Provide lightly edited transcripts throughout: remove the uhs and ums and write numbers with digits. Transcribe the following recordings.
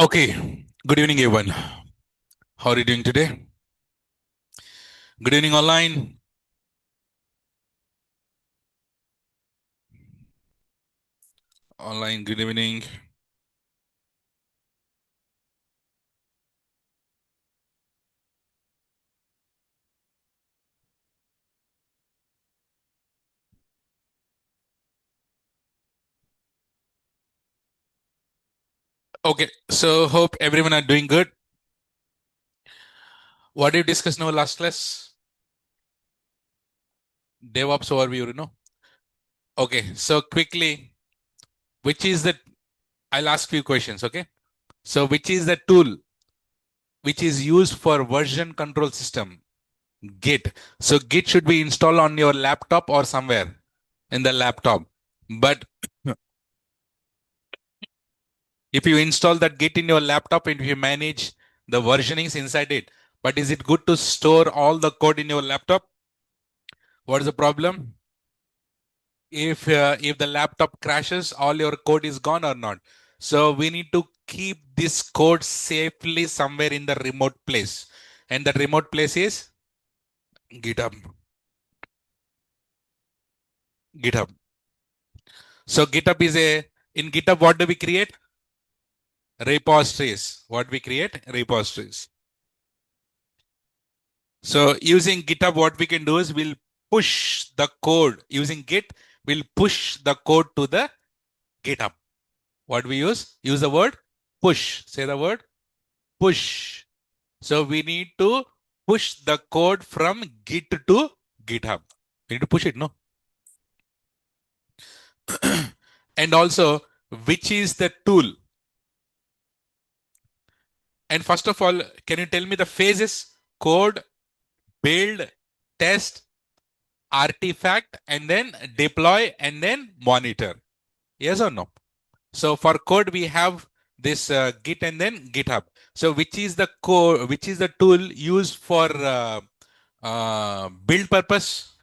Okay, good evening, everyone. How are you doing today? Good evening, online. Online, good evening. Okay, so hope everyone are doing good. What did you discuss in our last class? DevOps overview, Okay, so quickly, which is the, I'll ask few questions, okay? So which is the tool which is used for version control system? Git. So Git should be installed on your laptop or somewhere in the laptop. But if you install that Git in your laptop and if you manage the versionings inside it, but is it good to store all the code in your laptop? What is the problem? If the laptop crashes, all your code is gone or not. So we need to keep this code safely somewhere in the remote place. And the remote place is GitHub. GitHub. So GitHub is in GitHub, what do we create? Repositories. What we create? Repositories. So using GitHub, what we can do is we'll push the code using Git. We'll push the code to the GitHub. What we use? Use the word push. Say the word push. So we need to push the code from Git to GitHub. We need to push it, no? And also, which is the tool? And first of all, can you tell me the phases? Code, build, test, artifact, and then deploy, and then monitor. Yes or no? So for code, we have this Git and then GitHub. So which is the code, which is the tool used for build purpose?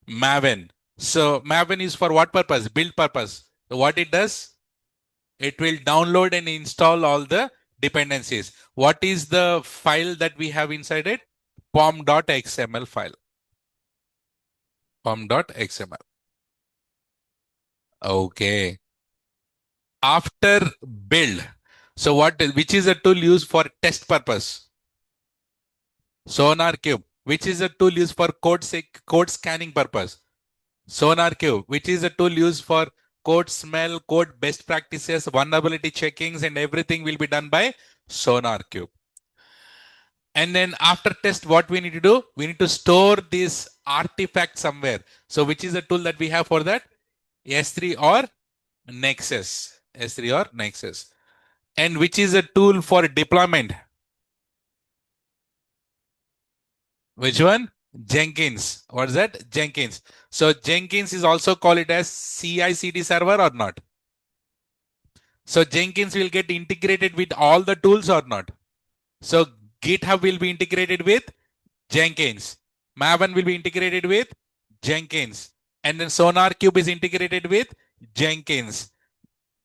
Maven. So Maven is for what purpose? Build purpose. So what it does? It will download and install all the dependencies. What is the file that we have inside it? pom.xml file. pom.xml. Okay. After build. So which is a tool used for test purpose? SonarQube. Which is a tool used for code scanning purpose? SonarQube. Which is a tool used for code smell, code best practices, vulnerability checkings, and everything will be done by SonarQube. And then after test, what we need to do? We need to store this artifact somewhere. So which is the tool that we have for that? S3 or Nexus. S3 or Nexus. And which is a tool for deployment? Which one? Jenkins. What is that? Jenkins. So Jenkins is also called it as CI/CD server or not? So Jenkins will get integrated with all the tools or not? So GitHub will be integrated with Jenkins. Maven will be integrated with Jenkins. And then SonarQube is integrated with Jenkins.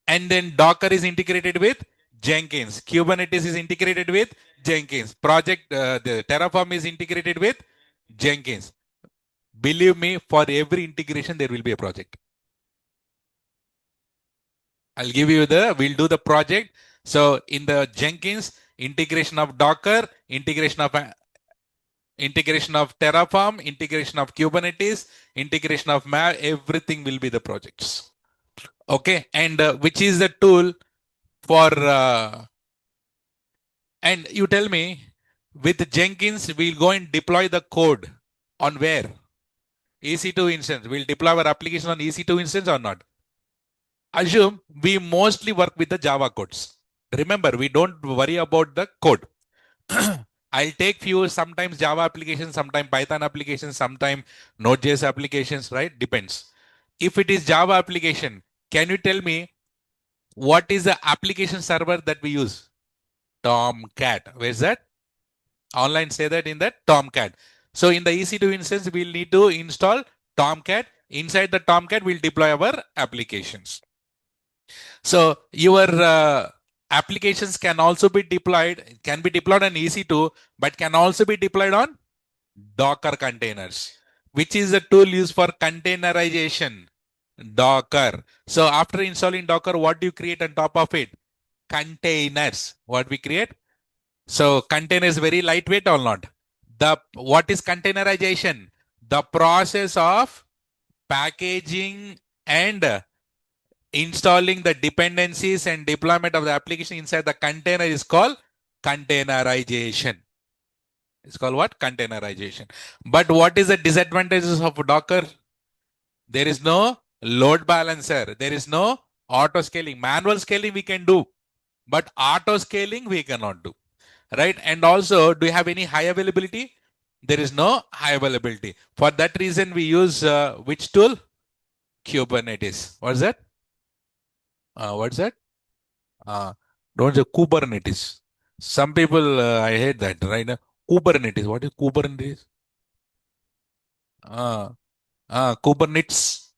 And then Docker is integrated with Jenkins. Kubernetes is integrated with Jenkins. The Terraform is integrated with Jenkins. Believe me, for every integration, there will be a project. I'll give you we'll do the project. So in the Jenkins, integration of Docker, integration of Terraform, integration of Kubernetes, integration of Mav, everything will be the projects. Okay, and which is the tool for, and you tell me, with Jenkins, we'll go and deploy the code on where? EC2 instance. We'll deploy our application on EC2 instance or not? Assume we mostly work with the Java codes. Remember, we don't worry about the code. I'll take few, sometimes Java applications, sometimes Python applications, sometimes Node.js applications, right? Depends. If it is Java application, can you tell me what is the application server that we use? Tomcat. Where's that? Online say that in that Tomcat. So in the EC2 instance, we'll need to install Tomcat. Inside the Tomcat, we'll deploy our applications. So your applications can also be deployed, can be deployed on EC2, but can also be deployed on Docker containers, which is a tool used for containerization. Docker. So after installing Docker, what do you create on top of it? Containers. What we create? So container is very lightweight or not? What is containerization? The process of packaging and installing the dependencies and deployment of the application inside the container is called containerization. It's called what? Containerization. But what is the disadvantages of Docker? There is no load balancer. There is no auto scaling. Manual scaling we can do, but auto scaling we cannot do. Right? And also, do you have any high availability? There is no high availability. For that reason, we use which tool? Kubernetes. What's that? What's that? Don't say Kubernetes. Some people, I hate that, right? Kubernetes. What is Kubernetes? Kubernetes.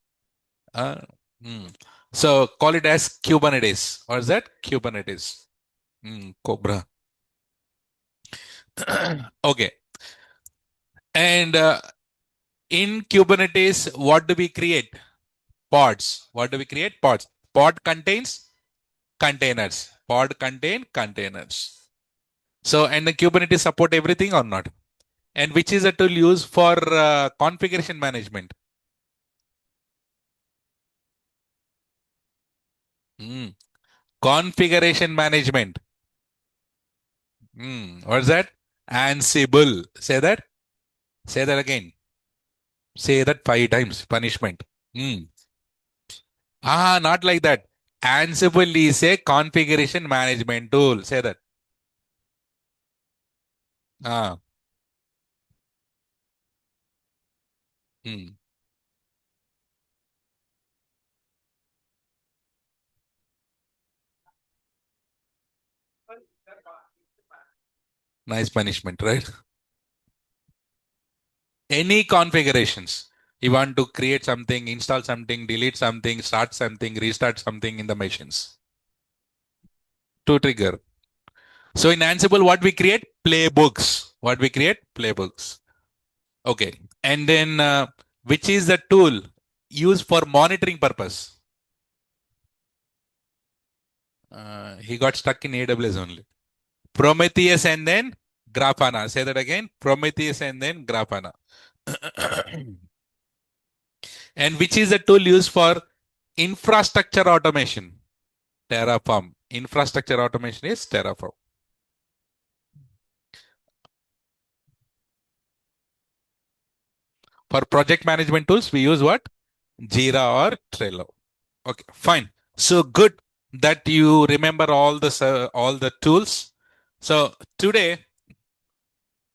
Uh, hmm. So call it as Kubernetes. What is that? Kubernetes. Cobra. Okay. And in Kubernetes, what do we create? Pods. What do we create? Pods. Pod contains containers. Pod contain containers. So, and the Kubernetes support everything or not? And which is a tool used for configuration management? Configuration management. What's that? Ansible. Say that. Say that again. Say that 5 times. Punishment. Not like that. Ansible is a configuration management tool. Say that. Ah. Hmm. Nice punishment, right? Any configurations. You want to create something, install something, delete something, start something, restart something in the machines. To trigger. So in Ansible, what we create? Playbooks. What we create? Playbooks. Okay. And then which is the tool used for monitoring purpose? He got stuck in AWS only. Prometheus and then Grafana. Say that again. Prometheus and then Grafana. And which is the tool used for infrastructure automation? Terraform. Infrastructure automation is Terraform. For project management tools, we use what? Jira or Trello. Okay, fine. So good that you remember all the tools. So today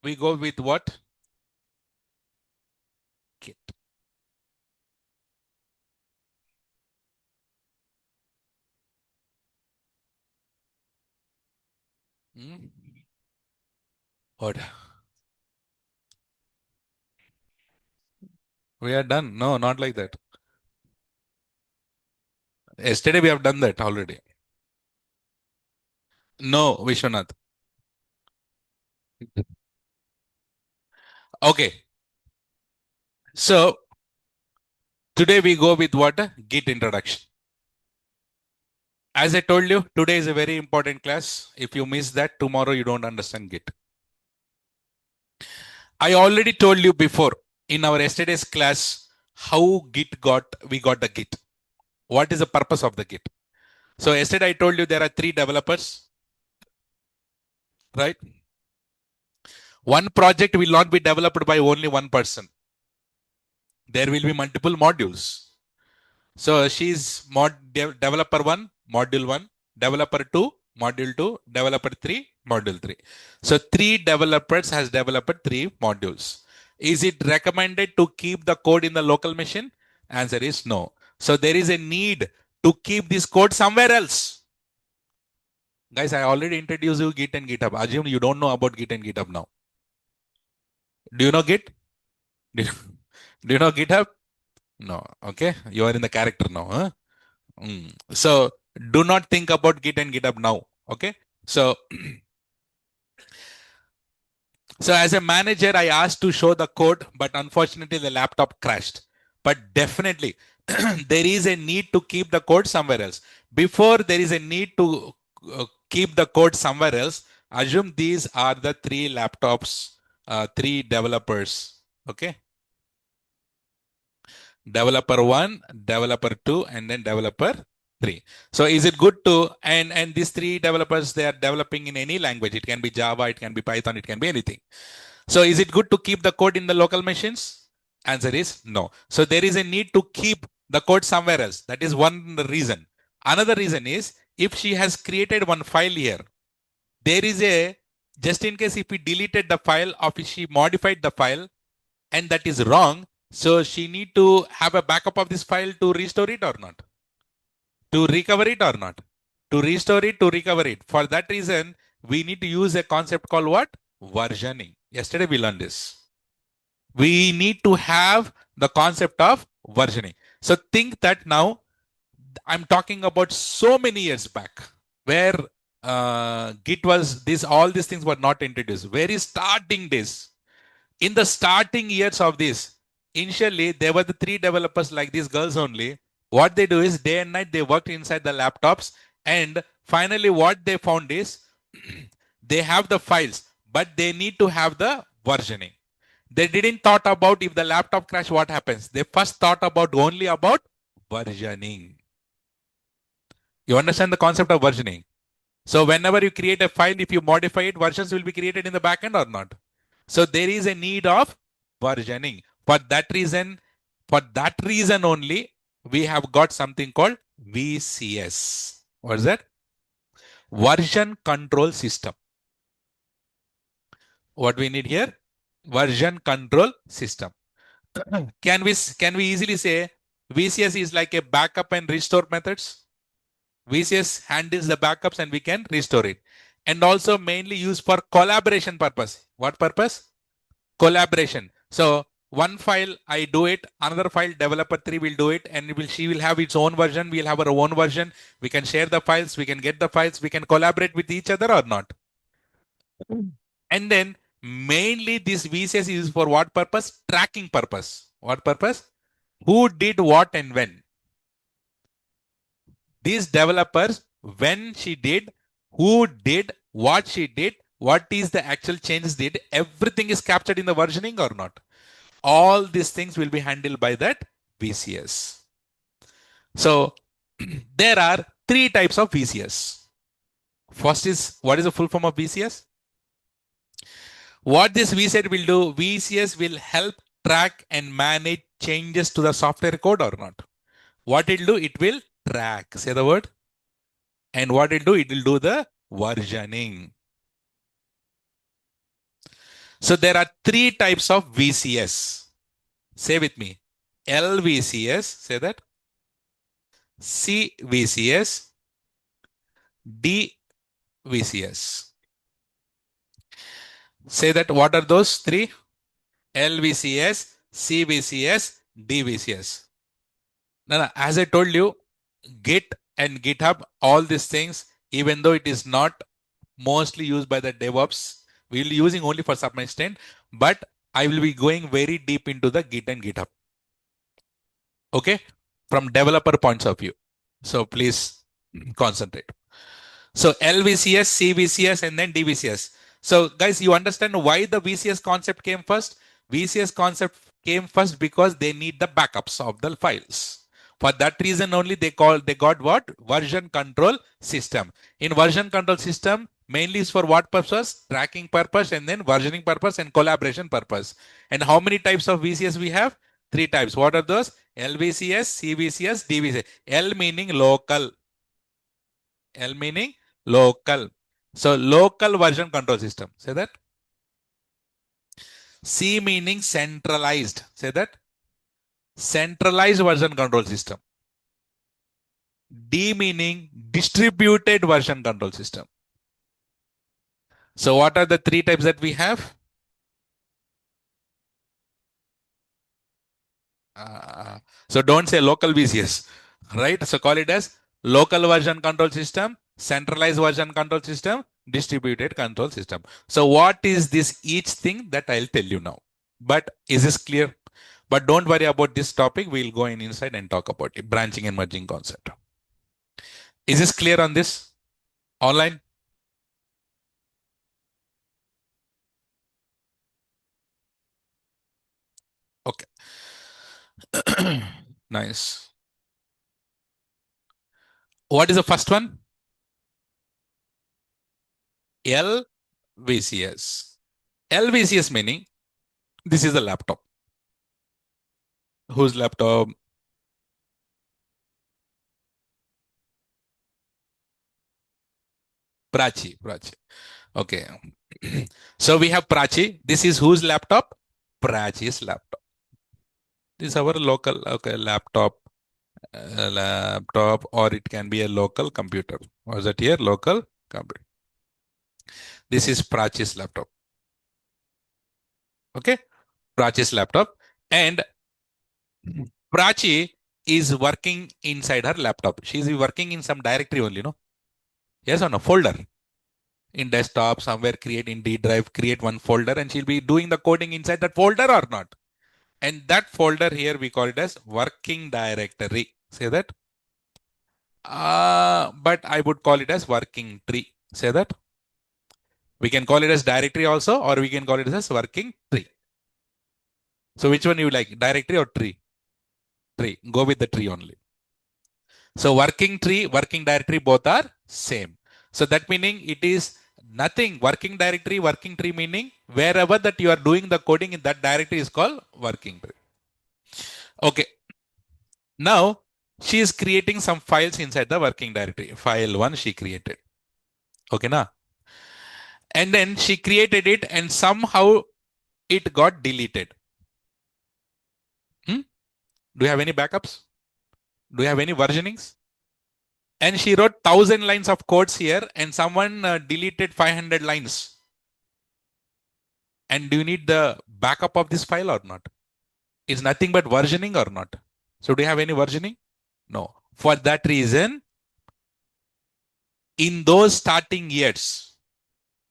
we go with what? Git. What? We are done. No, not like that. Yesterday we have done that already. No, Vishwanath. Okay. So today we go with what? Git introduction. As I told you, today is a very important class. If you miss that, tomorrow you don't understand Git. I already told you before in our yesterday's class how we got the Git. What is the purpose of the Git? So yesterday I told you there are 3 developers, right? One project will not be developed by only one person. There will be multiple modules. So she's developer 1, module 1, developer 2, module 2, developer 3, module 3. So 3 developers has developed 3 modules. Is it recommended to keep the code in the local machine? Answer is no. So there is a need to keep this code somewhere else. Guys, I already introduced you Git and GitHub. Assume you don't know about Git and GitHub now. Do you know Git? Do you know GitHub? No. Okay. You are in the character now. Huh? So do not think about Git and GitHub now. Okay. So, so as a manager, I asked to show the code, but unfortunately the laptop crashed. But definitely there is a need to keep the code somewhere else. Before there is a need to keep the code somewhere else, assume these are the three laptops, three developers. Okay. Developer 1, developer 2, and then developer 3. So is it good to, and these three developers, they are developing in any language. It can be Java, it can be Python, it can be anything. So is it good to keep the code in the local machines? Answer is no. So there is a need to keep the code somewhere else. That is one reason. Another reason is if she has created one file here, there is a, just in case if we deleted the file or if she modified the file and that is wrong, so she need to have a backup of this file to restore it or not? To recover it or not? To restore it, to recover it. For that reason, we need to use a concept called what? Versioning. Yesterday we learned this. We need to have the concept of versioning. So think that now I'm talking about so many years back where Git was this, all these things were not introduced. Very starting days. In the starting years of this, initially there were the three developers like these girls only. What they do is day and night they worked inside the laptops, and finally what they found is they have the files, but they need to have the versioning. They didn't thought about if the laptop crash, what happens. They first thought about only about versioning. You understand the concept of versioning? So whenever you create a file, if you modify it, versions will be created in the backend or not. So there is a need of versioning. For that reason only, we have got something called VCS. What is that? Version control system. What we need here? Version control system. Can we easily say VCS is like a backup and restore methods? VCS handles the backups and we can restore it. And also mainly used for collaboration purpose. What purpose? Collaboration. So one file I do it, another file developer 3 will do it, and she will have its own version, we'll have our own version. We can share the files, we can get the files, we can collaborate with each other or not. And then mainly this VCS is for what purpose? Tracking purpose. What purpose? Who did what and when. These developers, when she did, who did, what she did, what is the actual changes did, everything is captured in the versioning or not. All these things will be handled by that VCS. So there are three types of VCS. First is, what is the full form of VCS? What this VCS will do, VCS will help track and manage changes to the software code or not. What it will do, it will track. Say the word. And what it will do, it will do the versioning. So there are three types of VCS. Say with me. LVCS, say that. CVCS, DVCS. Say that, what are those three? LVCS, CVCS, DVCS. No, as I told you, Git and GitHub, all these things, even though it is not mostly used by the DevOps, we will be using only for some extent, but I will be going very deep into the Git and GitHub. Okay, from developer points of view. So please concentrate. So LVCS, CVCS, and then DVCS. So guys, you understand why the VCS concept came first? VCS concept came first because they need the backups of the files. For that reason only they got what? Version control system. In version control system, mainly is for what purpose? Tracking purpose, and then versioning purpose and collaboration purpose. And how many types of VCS we have? Three types. What are those? LVCS, CVCS, DVCS. L meaning local. L meaning local. So local version control system. Say that. C meaning centralized. Say that. Centralized version control system. D meaning distributed version control system. So what are the three types that we have? So don't say local VCS, right? So call it as local version control system, centralized version control system, distributed control system. So what is this each thing that I'll tell you now. But is this clear? But don't worry about this topic. We'll go in inside and talk about it. Branching and merging concept. Is this clear on this? Online? Okay. Nice. What is the first one? LVCS. LVCS meaning this is the laptop. Whose laptop? Prachi. Prachi. Okay. So we have Prachi. This is whose laptop? Prachi's laptop. This is our local laptop, or it can be a local computer. Was that here? Local computer. This is Prachi's laptop. Okay. Prachi's laptop. And Prachi is working inside her laptop. She's working in some directory only, no? Yes or no? Folder. In desktop, somewhere create in D drive, create one folder, and she'll be doing the coding inside that folder or not. And that folder here, we call it as working directory. Say that. But I would call it as working tree. Say that. We can call it as directory also, or we can call it as working tree. So which one you like, directory or tree? Tree. Go with the tree only. So working tree, working directory, both are same. So that meaning it is nothing. Working directory, working tree meaning wherever that you are doing the coding in that directory is called working tree. Okay. Now she is creating some files inside the working directory. File 1 she created. Okay, na? And then she created it and somehow it got deleted. Do you have any backups? Do you have any versionings? And she wrote 1,000 lines of codes here and someone deleted 500 lines. And do you need the backup of this file or not? It's nothing but versioning or not? So do you have any versioning? No. For that reason, in those starting years,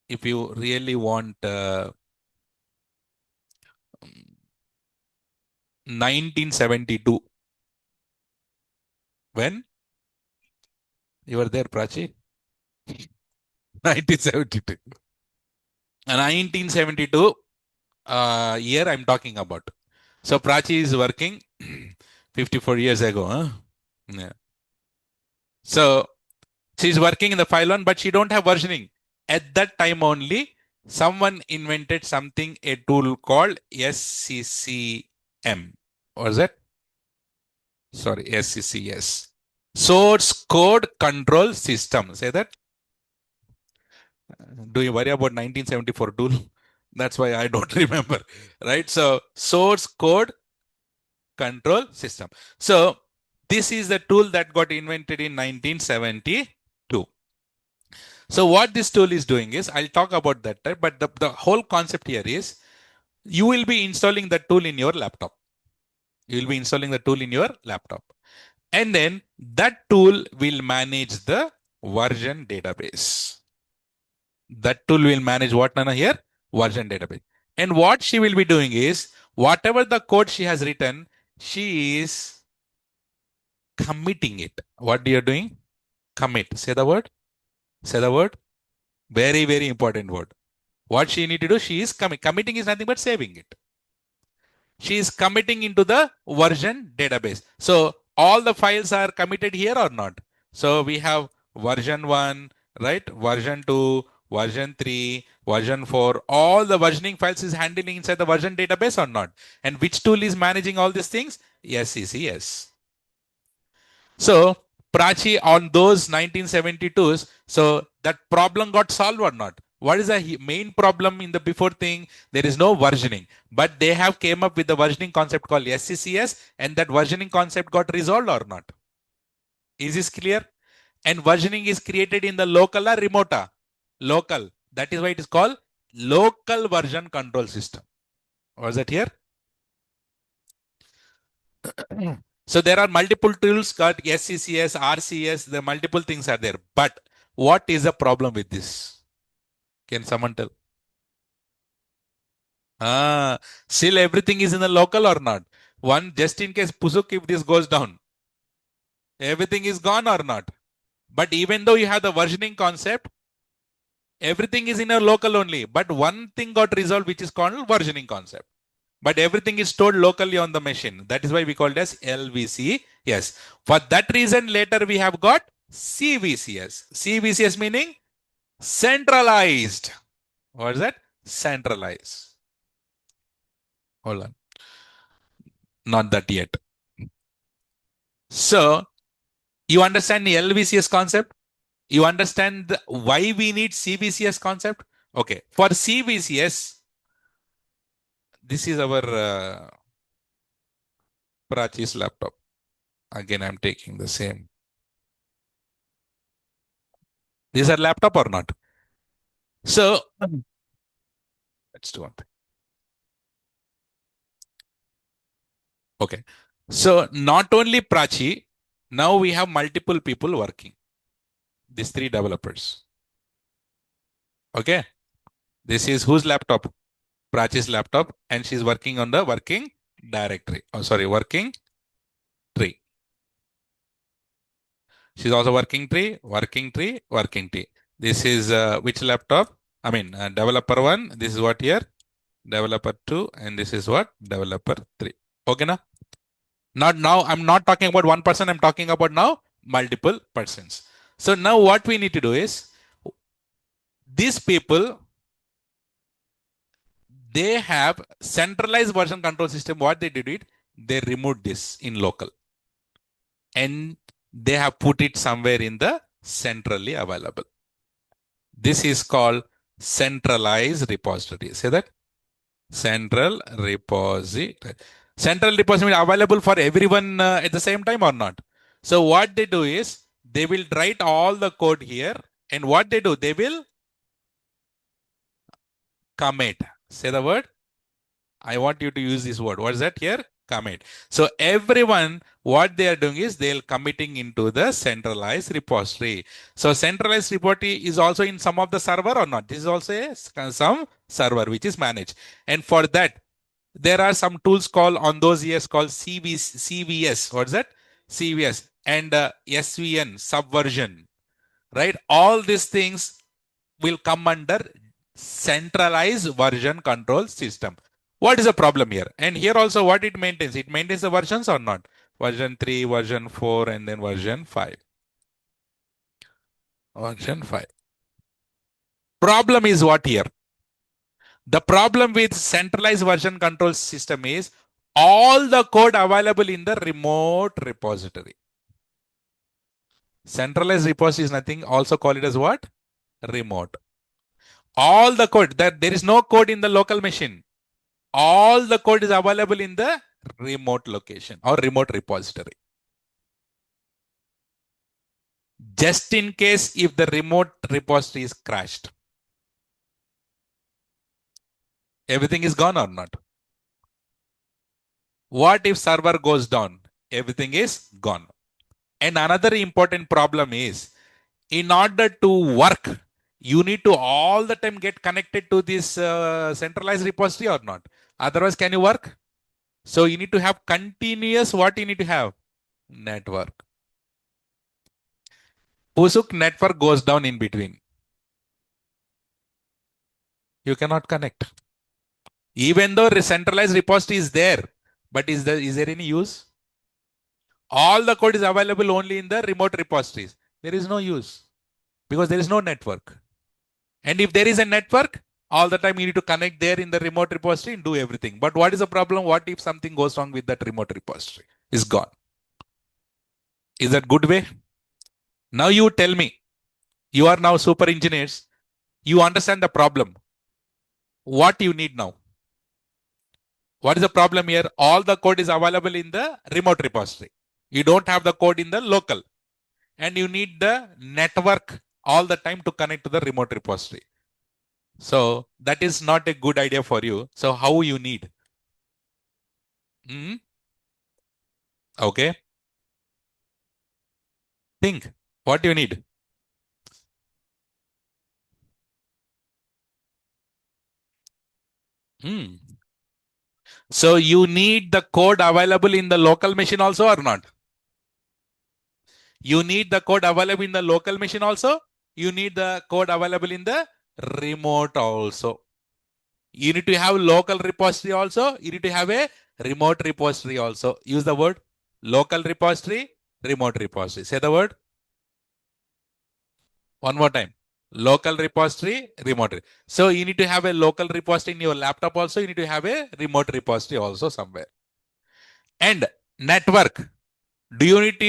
if you really want 1972, when you were there, Prachi? 1972. 1972 year I'm talking about. So Prachi is working 54 years ago. Huh? Yeah. So she's working in the file 1, but she don't have versioning. At that time only, someone invented something, a tool called SCCM. What was that? Sorry, SCCS. Source Code Control System. Say that. Do you worry about 1974 tool? That's why I don't remember. Right? So source code control system. So this is the tool that got invented in 1972. So what this tool is doing is, I'll talk about that, but the whole concept here is, you will be installing the tool in your laptop. You will be installing the tool in your laptop. And then that tool will manage the version database. That tool will manage what, Nana, here? Version database. And what she will be doing is, whatever the code she has written, she is committing it. What you are doing? Commit. Say the word. Say the word. Very, very important word. What she need to do? She is committing is nothing but saving it. She is committing into the version database. So all the files are committed here or not? So we have version 1, right? Version 2, version 3, version 4. All the versioning files is handling inside the version database or not? And which tool is managing all these things? SCCS. So Prachi on those 1972s, so that problem got solved or not? What is the main problem in the before thing? There is no versioning, but they have came up with the versioning concept called SCCS, and that versioning concept got resolved or not? Is this clear? And versioning is created in the local or remote? Local. That is why it is called local version control system. Was that here? So there are multiple tools called SCCS, RCS, the multiple things are there. But What is the problem with this? Can someone tell? Still everything is in the local or not? One, just in case Pusuk, if this goes down, everything is gone or not? But even though you have the versioning concept, everything is in a local only. But one thing got resolved, which is called versioning concept. But everything is stored locally on the machine. That is why we call it as LVC. Yes. For that reason, later we have got CVCS. CVCS meaning centralized. What is that? Centralized. Hold on. Not that yet. So, you understand the LVCS concept? You understand why we need CVCS concept? Okay. For CVCS, this is our Prachi's laptop. Again, I'm taking the same. These are laptop or not? So, let's do one thing. Okay. So, not only Prachi, now we have multiple people working. These 3 developers. Okay. This is whose laptop? Prachi's laptop, and she's working on the working directory. Oh, sorry, working tree. She's also working tree, working tree, working tree. This is which laptop? I mean, developer 1. This is what here? Developer 2. And this is what? Developer 3. Okay, now? Not now. I'm not talking about one person. I'm talking about now multiple persons. So now what we need to do is, these people, they have centralized version control system. What they did it, they removed this in local. And they have put it somewhere in the centrally available. This is called centralized repository. Say that. Central repository. Central repository available for everyone at the same time or not? So what they do is, they will write all the code here. And what they do, they will commit. Say the word. I want you to use this word. What is that here? Commit. So everyone, what they are doing is they'll committing into the centralized repository. So centralized repository is also in some of the server or not? This is also some server which is managed. And for that, there are some tools called on those years called CVS. What's that? CVS and SVN, subversion, right? All these things will come under centralized version control system. What is the problem here? And here also what it maintains? It maintains the versions or not? Version 3, version 4, and then version 5. Version 5. Problem is what here? The problem with centralized version control system is all the code available in the remote repository. Centralized repository is nothing, also call it as what? Remote. All the code, that there is no code in the local machine. All the code is available in the remote location or remote repository. Just in case if the remote repository is crashed, everything is gone or not? What if server goes down? Everything is gone. And another important problem is, in order to work, you need to all the time get connected to this centralized repository or not? Otherwise, can you work? So you need to have continuous, what you need to have? Network. Pusuk network goes down in between. You cannot connect. Even though centralized repository is there, but is there any use? All the code is available only in the remote repositories. There is no use because there is no network. And if there is a network, all the time you need to connect there in the remote repository and do everything. But what is the problem? What if something goes wrong with that remote repository? It's gone. Is that good way? Now you tell me, you are now super engineers. You understand the problem. What you need now? What is the problem here? All the code is available in the remote repository. You don't have the code in the local. And you need the network all the time to connect to the remote repository. So that is not a good idea for you. So how you need? Okay. Think what you need. Hmm. So you need the code available in the local machine also or not? You need the code available in the local machine also. You need the code available in the remote also. You need to have local repository also. You need to have a remote repository also. Use the word local repository, remote repository. Say the word one more time. Local repository, remote. So you need to have a local repository in your laptop also. You need to have a remote repository also somewhere. And network. Do you need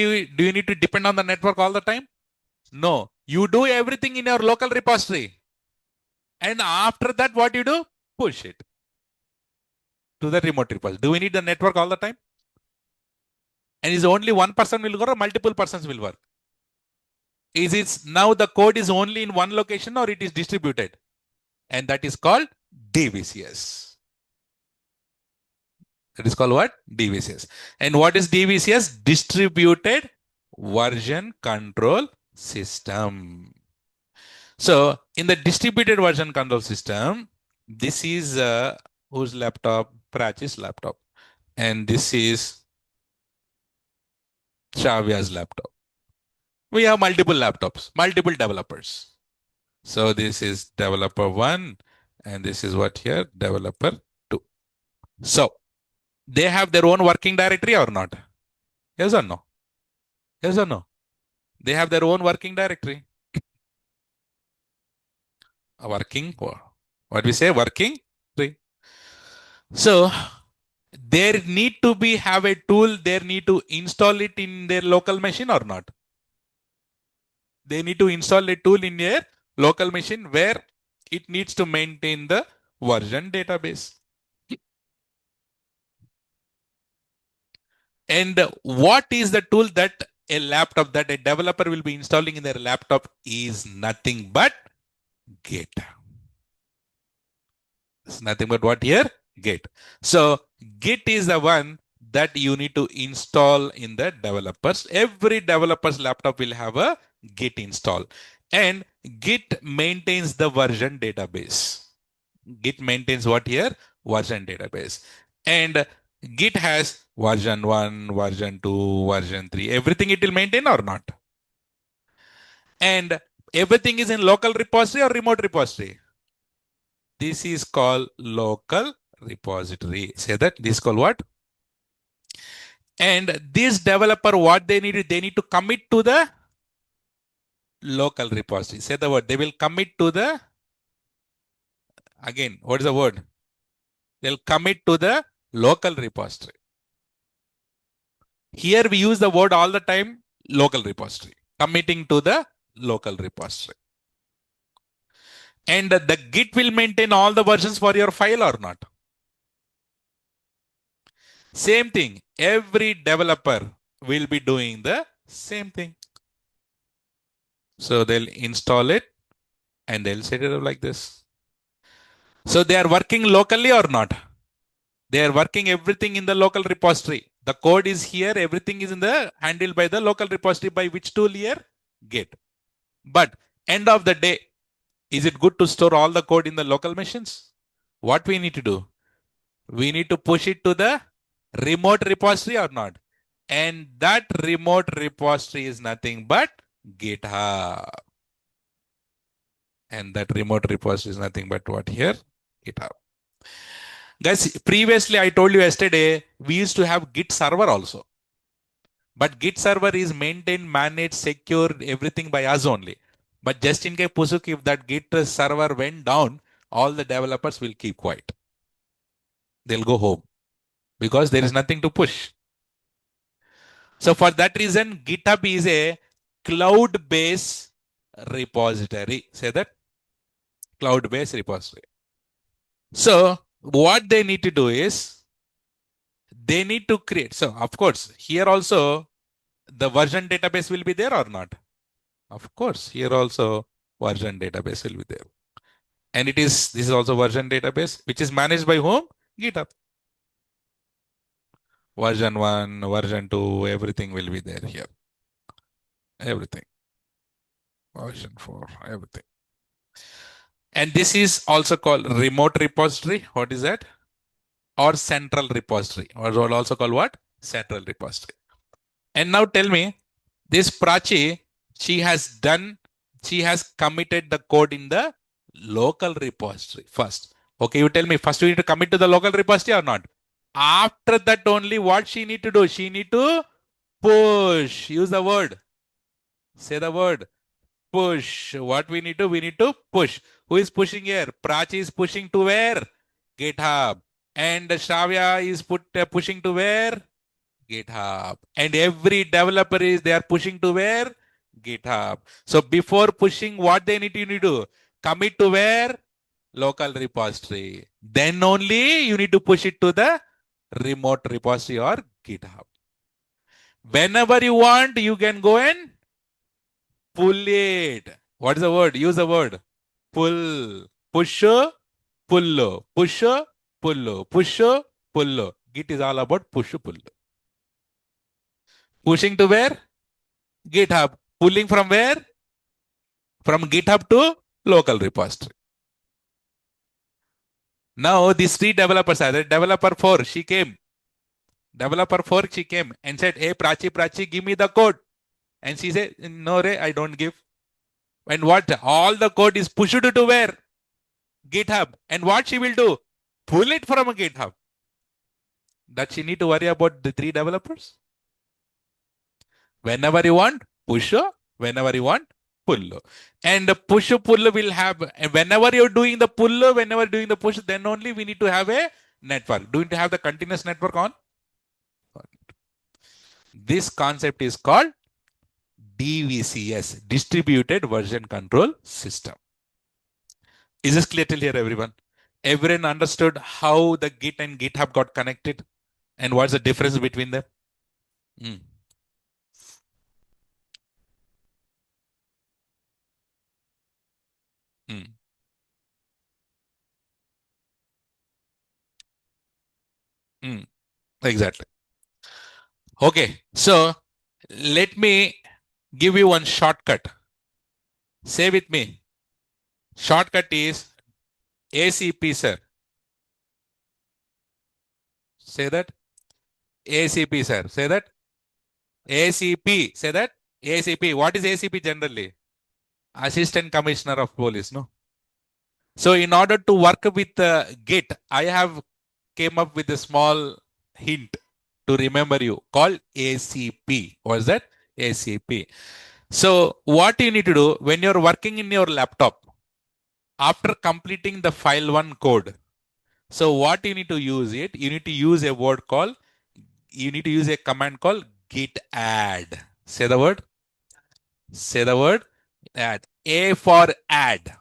to depend on the network all the time? No. You do everything in your local repository. And after that, what you do? Push it to the remote repository. Do we need the network all the time? And is only one person will work or multiple persons will work? Is it now the code is only in one location or it is distributed? And that is called DVCS. That is called what? DVCS. And what is DVCS? Distributed Version Control System. So in the distributed version control system, this is whose laptop? Prach's laptop. And this is Shavya's laptop. We have multiple laptops, multiple developers. So this is developer 1 and this is what here? Developer 2. So they have their own working directory or not? Yes or no? Yes or no? They have their own working directory. A working, what we say? Working tree. So there need to be have a tool, they need to install it in their local machine or not? They need to install a tool in their local machine where it needs to maintain the version database. And what is the tool that a laptop that a developer will be installing in their laptop is nothing but Git. It's nothing but what here? Git. So Git is the one that you need to install in the developers. Every developer's laptop will have a Git install. And Git maintains the version database. Git maintains what here? Version database. And Git has version 1, version 2, version 3. Everything it will maintain or not? And everything is in local repository or remote repository? This is called local repository. Say that. This is called what? And this developer, what they need to commit to the local repository. Say the word. They will commit to the, again, what is the word? They'll commit to the local repository. Here we use the word all the time, local repository. Committing to the local repository. And the Git will maintain all the versions for your file or not? Same thing. Every developer will be doing the same thing. So they'll install it and they'll set it up like this. So they are working locally or not? They are working everything in the local repository. The code is here. Everything is in the handled by the local repository by which tool here? Git. But end of the day, is it good to store all the code in the local machines? What we need to do? We need to push it to the remote repository or not? And that remote repository is nothing but GitHub. And that remote repository is nothing but what here? GitHub. Guys, previously I told you yesterday, we used to have Git server also. But Git server is maintained, managed, secured, everything by us only. But just in case, Pusuk, if that Git server went down, all the developers will keep quiet. They'll go home because there is nothing to push. So for that reason, GitHub is a cloud-based repository. Say that. Cloud-based repository. So what they need to do is they need to create. So of course, here also the version database will be there or not? Of course, here also version database will be there. And this is also version database, which is managed by whom? GitHub. Version 1, version 2, everything will be there here. Everything. Version 4, everything. And this is also called remote repository. What is that? Or central repository, or also called what? Central repository. And now tell me, this Prachi, she has committed the code in the local repository first. Okay, you tell me, first you need to commit to the local repository or not? After that only, what she need to do? She need to push. Use the word. Say the word. Push. What we need to? We need to push. Who is pushing here? Prachi is pushing to where? GitHub. And Shravya is pushing to where? GitHub. And every developer they are pushing to where? GitHub. So before pushing, what they need to do? Commit to where? Local repository. Then only you need to push it to the remote repository or GitHub. Whenever you want, you can go and pull it. What is the word? Use the word. Pull. Push. Pull. Push. Pull. Push. Pull. Git is all about push. Pull. Pushing to where? GitHub. Pulling from where? From GitHub to local repository. Now these three developers are there. Developer 4, she came. Developer 4, she came and said, hey, Prachi, give me the code. And she said, no, Ray, I don't give. And what? All the code is pushed to where? GitHub. And what she will do? Pull it from GitHub. Does she need to worry about the three developers? Whenever you want, push. Whenever you want, pull. And the push pull will have, whenever you're doing the pull, whenever doing the push, then only we need to have a network. Do you need to have the continuous network on? This concept is called DVCS, Distributed Version Control System. Is this clear till here, everyone? Everyone understood how the Git and GitHub got connected and what's the difference between them? Exactly. Okay, so let me give you one shortcut. Say with me. Shortcut is ACP, sir. Say that. ACP, sir. Say that. ACP. Say that. ACP. What is ACP generally? Assistant Commissioner of Police, no? So in order to work with Git, I have came up with a small hint to remember you called ACP. What is that? ACP. So what you need to do when you're working in your laptop, after completing the file 1 code, so what you need to use it? You need to use a word called, you need to use a command called git add. Say the word. Say the word. Add. A for add.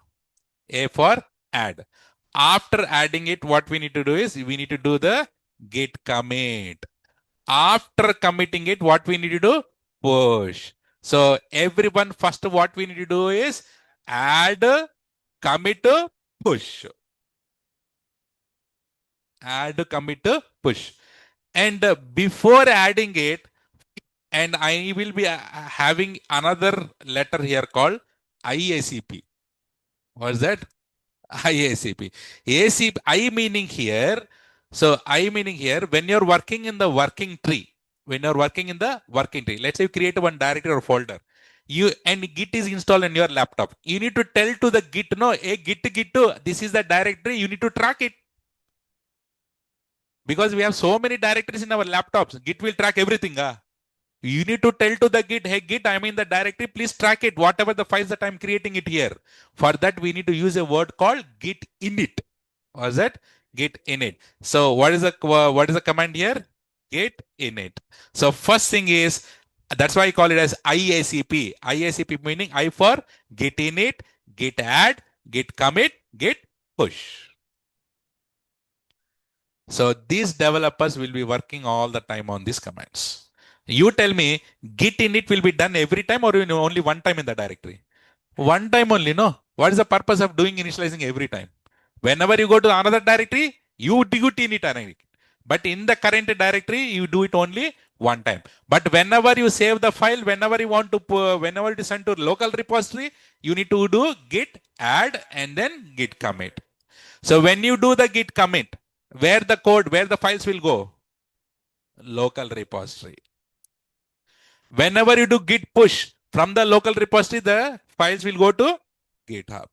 A for add. After adding it, what we need to do is we need to do the git commit. After committing it, what we need to do? Push. So everyone, first what we need to do is add, commit, push. Add, commit, push. And before adding it, and I will be having another letter here called IACP. What is that? IACP. ACP, I meaning here. So I meaning here, when you're working in the working tree, let's say you create one directory or folder, and Git is installed on your laptop. You need to tell to the Git, no, hey, Git, this is the directory. You need to track it. Because we have so many directories in our laptops, Git will track everything. You need to tell to the Git, hey Git, I'm in the directory, please track it, whatever the files that I'm creating it here. For that, we need to use a word called git init. What is that? Git init. So what is the command here? Git init. So first thing is, that's why I call it as IACP. IACP meaning I for git init, git add, git commit, git push. So these developers will be working all the time on these commands. You tell me, git init will be done every time or only one time in the directory? One time only, no? What is the purpose of doing initializing every time? Whenever you go to another directory, you do git init. But in the current directory, you do it only one time. But whenever you save the file, whenever you want to, whenever it is sent to local repository, you need to do git add and then git commit. So when you do the git commit, where the files will go? Local repository. Whenever you do git push from the local repository, the files will go to GitHub.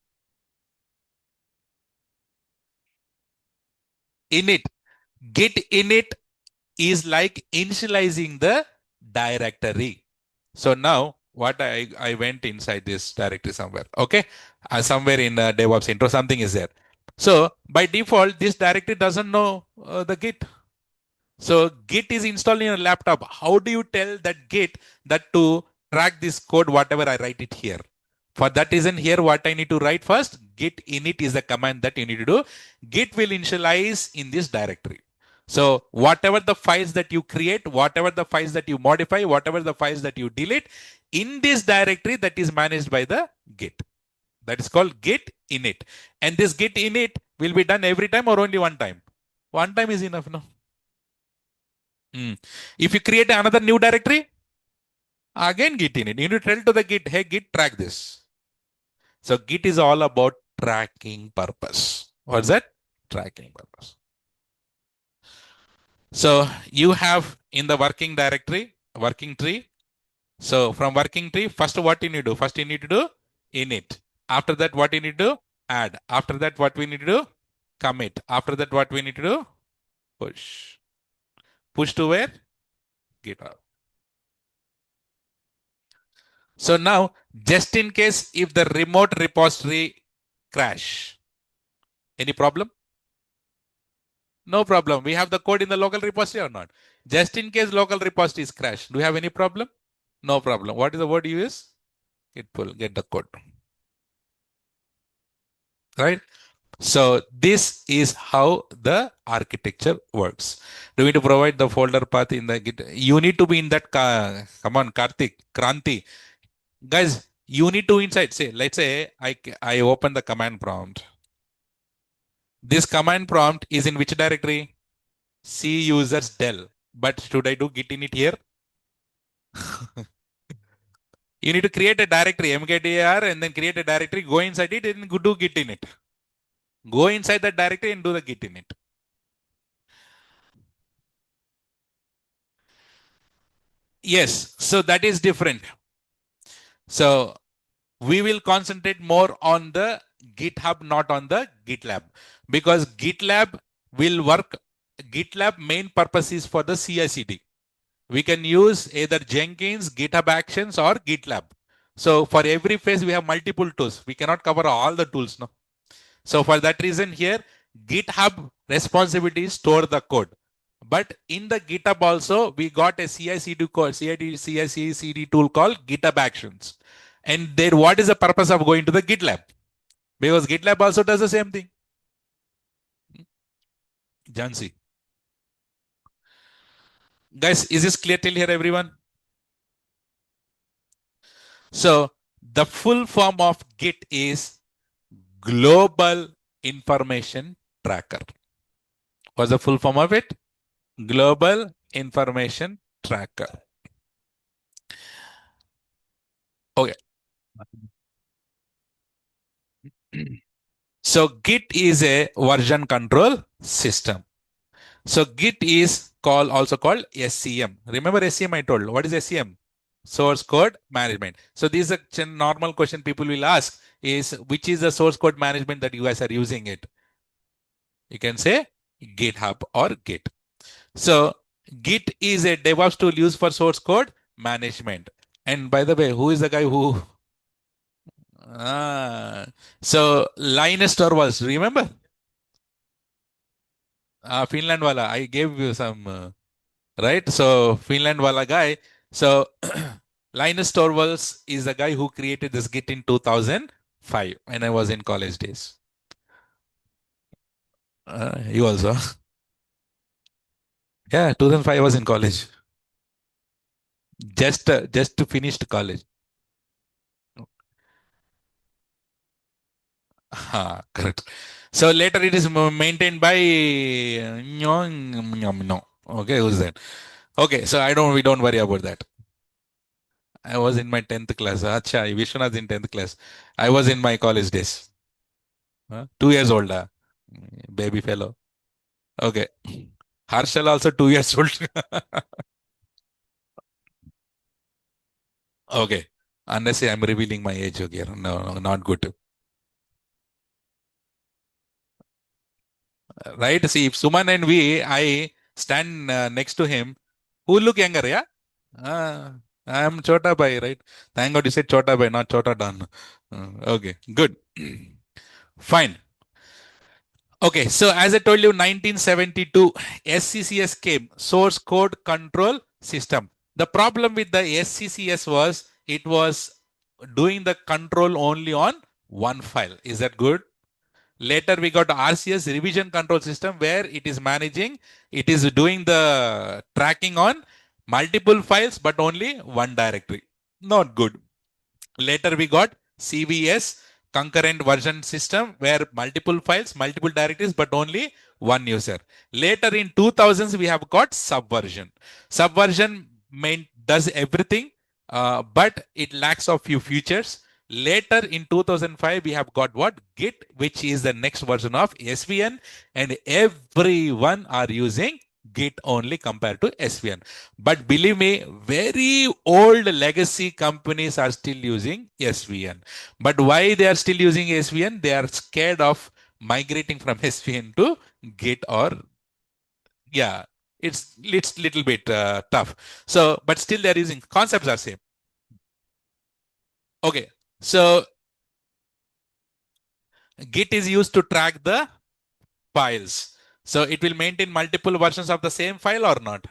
Init. Git init is like initializing the directory. So now what I went inside this directory somewhere. Okay. Somewhere in DevOps intro, something is there. So by default, this directory doesn't know the Git. So Git is installed in your laptop. How do you tell that Git that to track this code, whatever I write it here? For that reason, here what I need to write first, git init is the command that you need to do. Git will initialize in this directory. So whatever the files that you create, whatever the files that you modify, whatever the files that you delete, in this directory that is managed by the Git. That is called git init. And this git init will be done every time or only one time? One time is enough, no? If you create another new directory, again git init. You need to tell to the git, hey git, track this. So git is all about tracking purpose. What's that? Tracking purpose. So you have in the working directory, working tree. So from working tree, first what you need to do? First you need to do init. After that, what you need to do? Add. After that, what we need to do? Commit. After that, what we need to do? Push. Push to where? GitHub. So now, just in case if the remote repository crash, any problem? No problem. We have the code in the local repository or not? Just in case local repository is crashed, do you have any problem? No problem. What is the word you use? Git pull, get the code. Right? So this is how the architecture works. Do we need to provide the folder path in the Git? You need to be in that. Come on, Karthik, Kranti. Guys, you need to inside. Say, let's say I open the command prompt. This command prompt is in which directory? C users del. But should I do git init here? You need to create a directory, mkdir, and then create a directory, go inside it and do git init. Go inside that directory and do the git init. Yes, so that is different. So we will concentrate more on the GitHub, not on the GitLab, because GitLab will work. GitLab main purpose is for the CI/CD. We can use either Jenkins, GitHub Actions, or GitLab. So for every phase, we have multiple tools. We cannot cover all the tools, no. So for that reason here, GitHub responsibility is store the code. But in the GitHub also, we got a CI/CD tool called GitHub Actions. And then what is the purpose of going to the GitLab? Because GitLab also does the same thing. Jansi. Guys, is this clear till here, everyone? So the full form of Git is Global Information Tracker. What's the full form of it? Global Information Tracker. Okay. So Git is a version control system. So Git is also called SCM. Remember SCM I told. What is SCM? Source code management. So this is a normal question people will ask is which is the source code management that you guys are using it? You can say GitHub or Git. So Git is a DevOps tool used for source code management. And by the way, who is the guy who? So Linus Torvalds, remember? Finland wala. I gave you some, right? So Finland wala guy. So Linus Torvalds is the guy who created this Git in 2005 when I was in college days. You also? Yeah, 2005 I was in college. Just finished college. Correct. So later it is maintained by no. Okay, who's that? Okay, so we don't worry about that. I was in my 10th class. Acha, Vishwanath in 10th class. I was in my college days. 2 years old. Baby fellow. Okay. Harshal also 2 years old. Okay. Unless I'm revealing my age again. No, no, not good. Right? See, if Suman and I stand next to him, who look younger, yeah? I'm Chota Bhai, right? Thank God you said Chota Bhai, not Chota Dan. Okay, good. Fine. Okay, so as I told you, 1972, SCCS came, Source Code Control System. The problem with the SCCS was it was doing the control only on one file. Is that good? Later, we got RCS revision control system where it is managing, it is doing the tracking on multiple files, but only one directory. Not good. Later, we got CVS concurrent version system where multiple files, multiple directories, but only one user. Later in 2000s, we have got Subversion. Subversion does everything, but it lacks of few features. Later in 2005, we have got what? Git, which is the next version of SVN, and everyone are using Git only compared to SVN. But believe me, very old legacy companies are still using SVN. But why they are still using SVN? They are scared of migrating from SVN to Git or yeah, it's little bit tough. So, but still they're using concepts are same. Okay, so Git is used to track the files. So it will maintain multiple versions of the same file or not.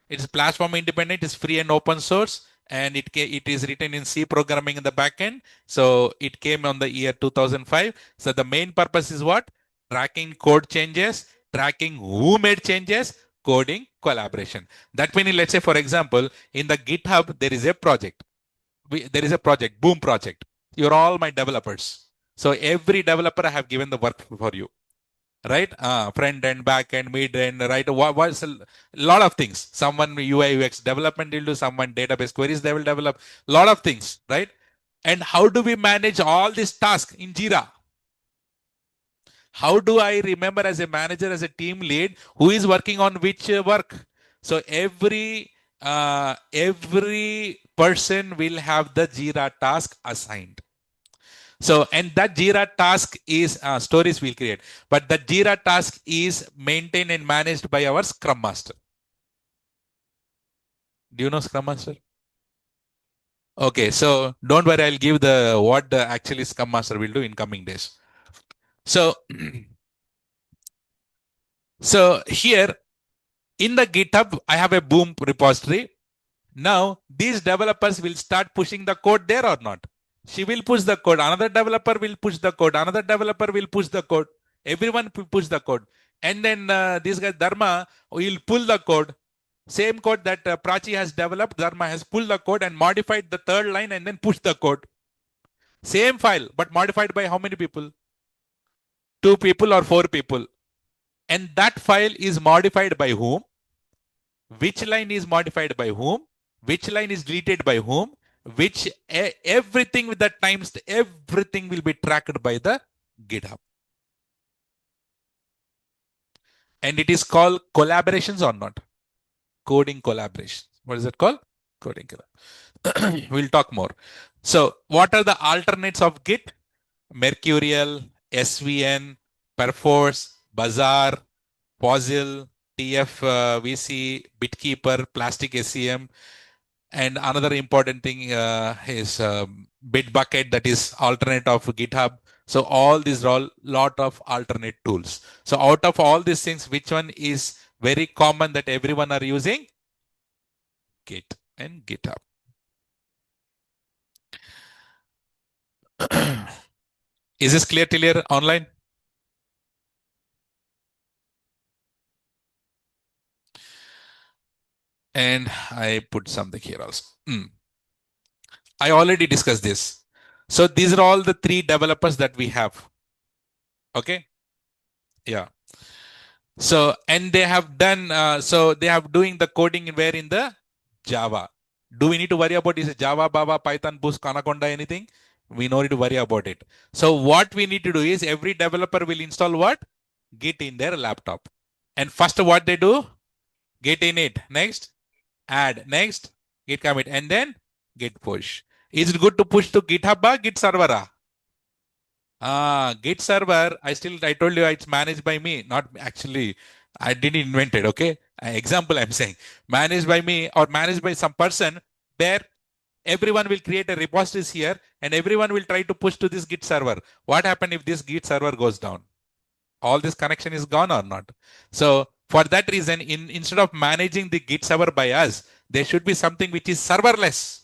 It's platform independent, it's free and open source, and it is written in C programming in the backend. So it came on the year 2005. So the main purpose is what? Tracking code changes, tracking who made changes, coding collaboration. That means, let's say, for example, in the GitHub, there is a project. There is a project, Boom project. You're all my developers. So every developer I have given the work for you, right? Front end, back end, mid end, right? What's a lot of things. Someone UI UX development will do, someone database queries they will develop, lot of things, right? And how do we manage all these tasks in Jira? How do I remember as a manager, as a team lead, who is working on which work? So every person will have the Jira task assigned. So, and that Jira task is stories we'll create, but the Jira task is maintained and managed by our Scrum Master. Do you know Scrum Master? Okay, so don't worry, I'll give the what the actually Scrum Master will do in coming days. So, so here in the GitHub, I have a Boom repository. Now, these developers will start pushing the code there or not? She will push the code. Another developer will push the code. Another developer will push the code. Everyone will push the code. And then this guy, Dharma, will pull the code. Same code that Prachi has developed, Dharma has pulled the code and modified the third line and then pushed the code. Same file, but modified by how many people? 2 people or 4 people. And that file is modified by whom? Which line is modified by whom? Which line is deleted by whom? Which everything with the times, everything will be tracked by the GitHub. And it is called collaborations or not? Coding collaboration. What is it called? Coding collaboration. We'll talk more. So, what are the alternates of Git? Mercurial, SVN, Perforce, Bazaar, Fossil, TFVC, Bitkeeper, Plastic SCM, and another important thing is Bitbucket, that is alternate of GitHub. So all these are all lot of alternate tools. So out of all these things, which one is very common that everyone are using? Git and GitHub. Is this clear till here online? And I put something here also. I already discussed this. So these are all the 3 developers that we have. Okay. Yeah. So, and they have done, so they have doing the coding where in the Java. Do we need to worry about is Java, Baba, Python, Boost, Anaconda, anything? We no need to worry about it. So what we need to do is every developer will install what? Git in their laptop. And first what they do? Git init. Next, add. Next, git commit. And then git push. Is it good to push to GitHub or Git server? Git server, I told you it's managed by me. Not actually, I didn't invent it. Okay. Example I'm saying managed by me or managed by some person where everyone will create a repositories here and everyone will try to push to this Git server. What happens if this Git server goes down? All this connection is gone or not? So for that reason, instead of managing the Git server by us, there should be something which is serverless.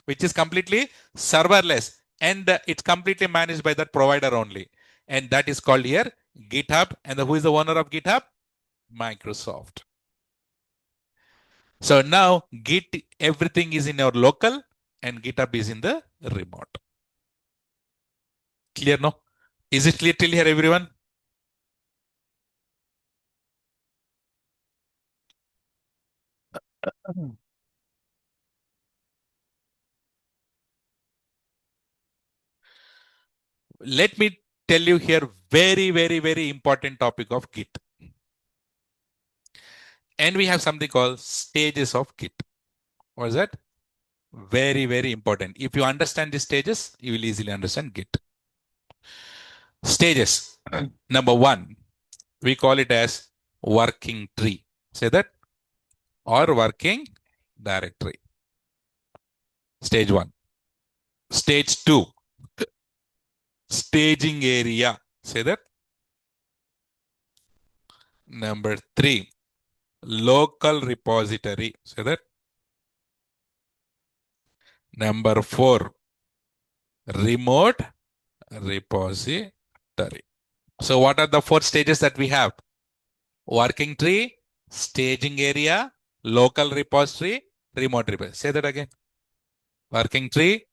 Which is completely serverless and it's completely managed by that provider only. And that is called here GitHub. And who is the owner of GitHub? Microsoft. So now Git, everything is in your local and GitHub is in the remote. Clear, no? Is it clear till here, everyone? Let me tell you here very, very, very important topic of Git. And we have something called stages of Git. What is that? Very, very important. If you understand these stages, you will easily understand Git. Stages. Number one, we call it as working tree. Say that. Or working directory. Stage one. Stage two, staging area. Say that. Number three, local repository. Say that. Number four, remote repository. So what are the four stages that we have? Working tree, staging area, local repository, remote repository. Say that again. Working tree,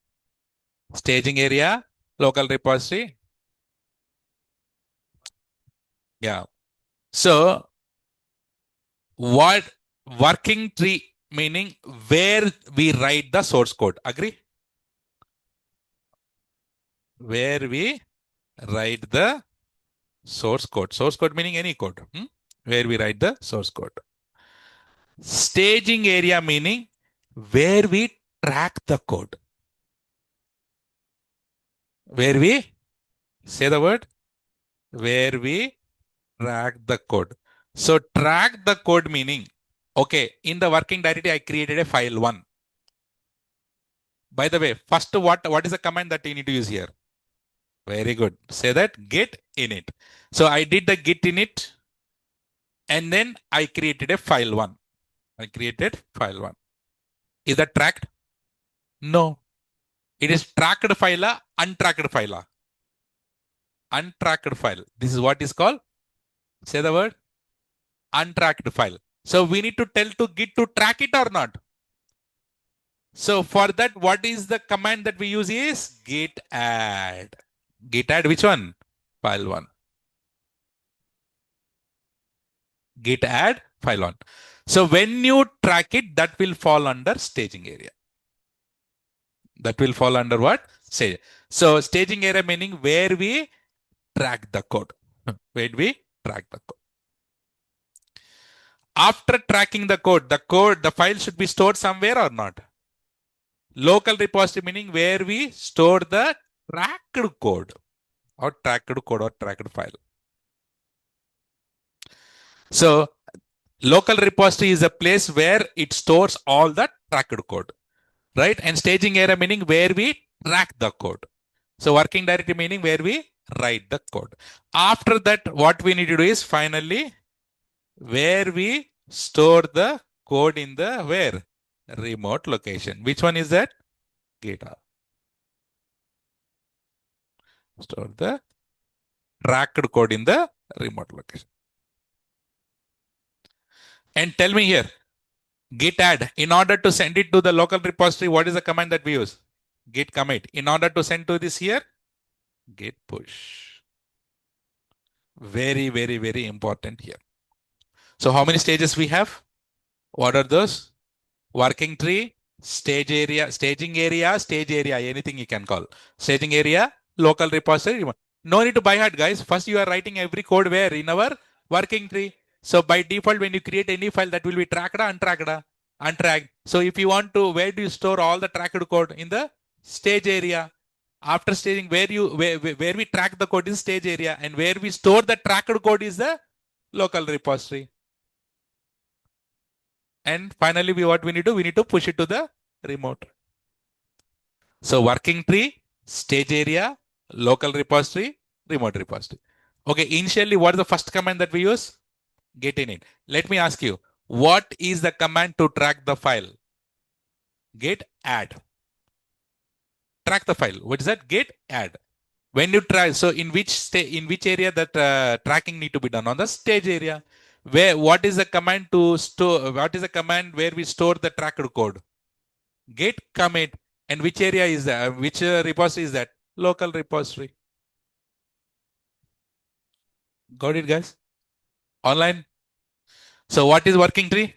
staging area, local repository. Yeah. So what working tree meaning where we write the source code. Agree? Where we write the source code. Source code meaning any code. Where we write the source code. Staging area meaning where we track the code. Where we say the word, where we track the code. So track the code meaning, okay, in the working directory, I created a file one. By the way, first what is the command that you need to use here? Very good. Say that git init. So I did the git init and then I created a file one. I created file one. Is that tracked? No. It is tracked file, untracked file. Untracked file. This is what is called, say the word, untracked file. So we need to tell to Git to track it or not. So for that, what is the command that we use is git add. Git add which one? File one. Git add file one. So when you track it, that will fall under staging area. That will fall under what? Stage. So staging area meaning where we track the code. Where we track the code. After tracking the code, the file should be stored somewhere or not? Local repository meaning where we store the tracked code or tracked file. So local repository is a place where it stores all the tracked code, right? And staging area meaning where we track the code. So working directory meaning where we write the code. After that, what we need to do is finally where we store the code in the where? Remote location. Which one is that? GitHub. Store the tracked code in the remote location. And tell me here, git add, in order to send it to the local repository, what is the command that we use? Git commit. In order to send to this here, git push. Very, very, very important here. So how many stages we have? What are those? Working tree, stage area, stage area, anything you can call. Staging area, local repository. No need to by heart, guys. First, you are writing every code where in our working tree. So by default, when you create any file, that will be tracked, untracked. So if you want to, where do you store all the tracked code? In the stage area. After staging, where we track the code is stage area, and where we store the tracked code is the local repository. And finally, what we need to do? We need to push it to the remote. So working tree, stage area, local repository, remote repository. Okay, initially, what is the first command that we use? Get init. Let me ask you, what is the command to track the file? Get add. Track the file. What is that? Get add. When you try, so in which area that tracking need to be done? On the stage area. Where what is the command to store? What is the command where we store the tracked code? Get commit. And which area is that? Which repository is that? Local repository. Got it, guys? Online. So what is working tree?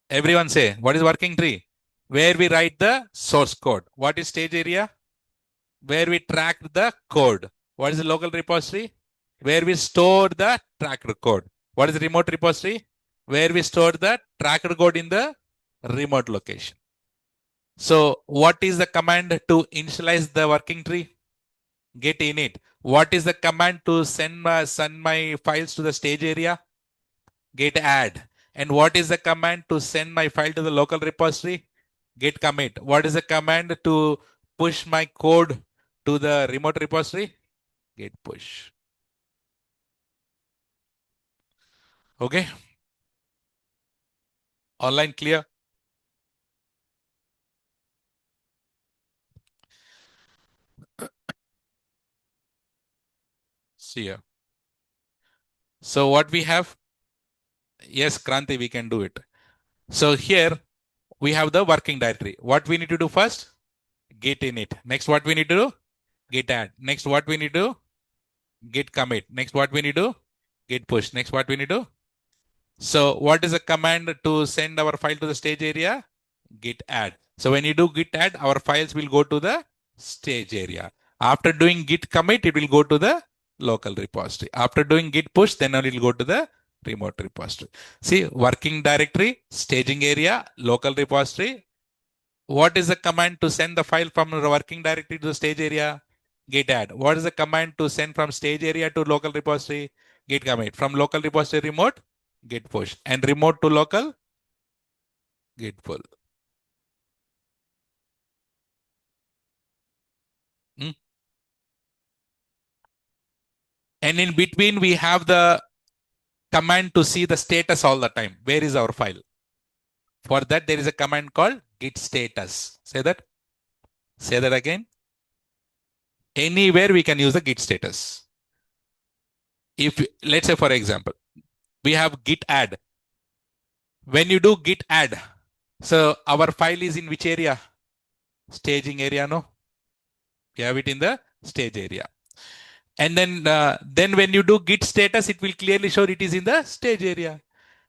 Everyone say, what is working tree? Where we write the source code. What is stage area? Where we track the code. What is the local repository? Where we store the tracked code. What is the remote repository? Where we store the tracked code in the remote location. So what is the command to initialize the working tree? Get init. What is the command to send my files to the stage area? Get add. And what is the command to send my file to the local repository? Get commit. What is the command to push my code to the remote repository? Get push. Okay. Online clear? See here. So what we have? Yes, Kranti, we can do it. So here we have the working directory. What we need to do first? Get init. Next, what we need to do? Get add. Next, what we need to do? Get commit. Next, what we need to do? Get push. Next, what we need to do? So what is the command to send our file to the stage area? Git add. So when you do git add, our files will go to the stage area. After doing git commit, it will go to the local repository. After doing git push, then it will go to the remote repository. See, working directory, staging area, local repository. What is the command to send the file from the working directory to the stage area? Git add. What is the command to send from stage area to local repository? Git commit. From local repository remote, git push. And remote to local, git pull. Hmm? And in between, we have the command to see the status all the time. Where is our file? For that, there is a command called git status. Say that. Say that again. Anywhere we can use the git status. If, let's say, for example, we have git add. When you do git add, so our file is in which area? Staging area, no? We have it in the stage area. And then when you do git status, it will clearly show it is in the stage area.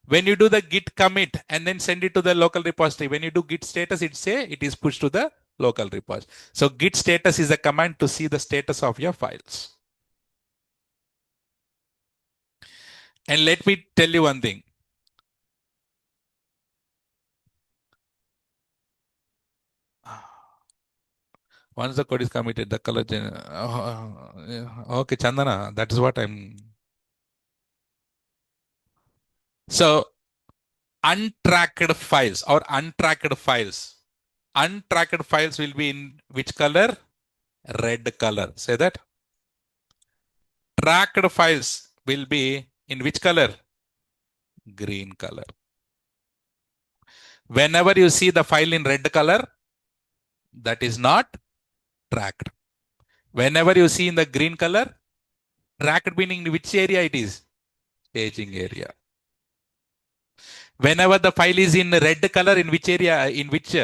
When you do the git commit and then send it to the local repository, when you do git status, it say it is pushed to the local repository. So git status is a command to see the status of your files. And let me tell you one thing. Once the code is committed, the color. Okay, Chandana, that is what I'm. So untracked files or untracked files. Untracked files will be in which color? Red color. Say that. Tracked files will be in which color? Green color. Whenever you see the file in red color, that is not tracked. Whenever you see in the green color, tracked meaning which area it is? Staging area. Whenever the file is in red color, in which area? In which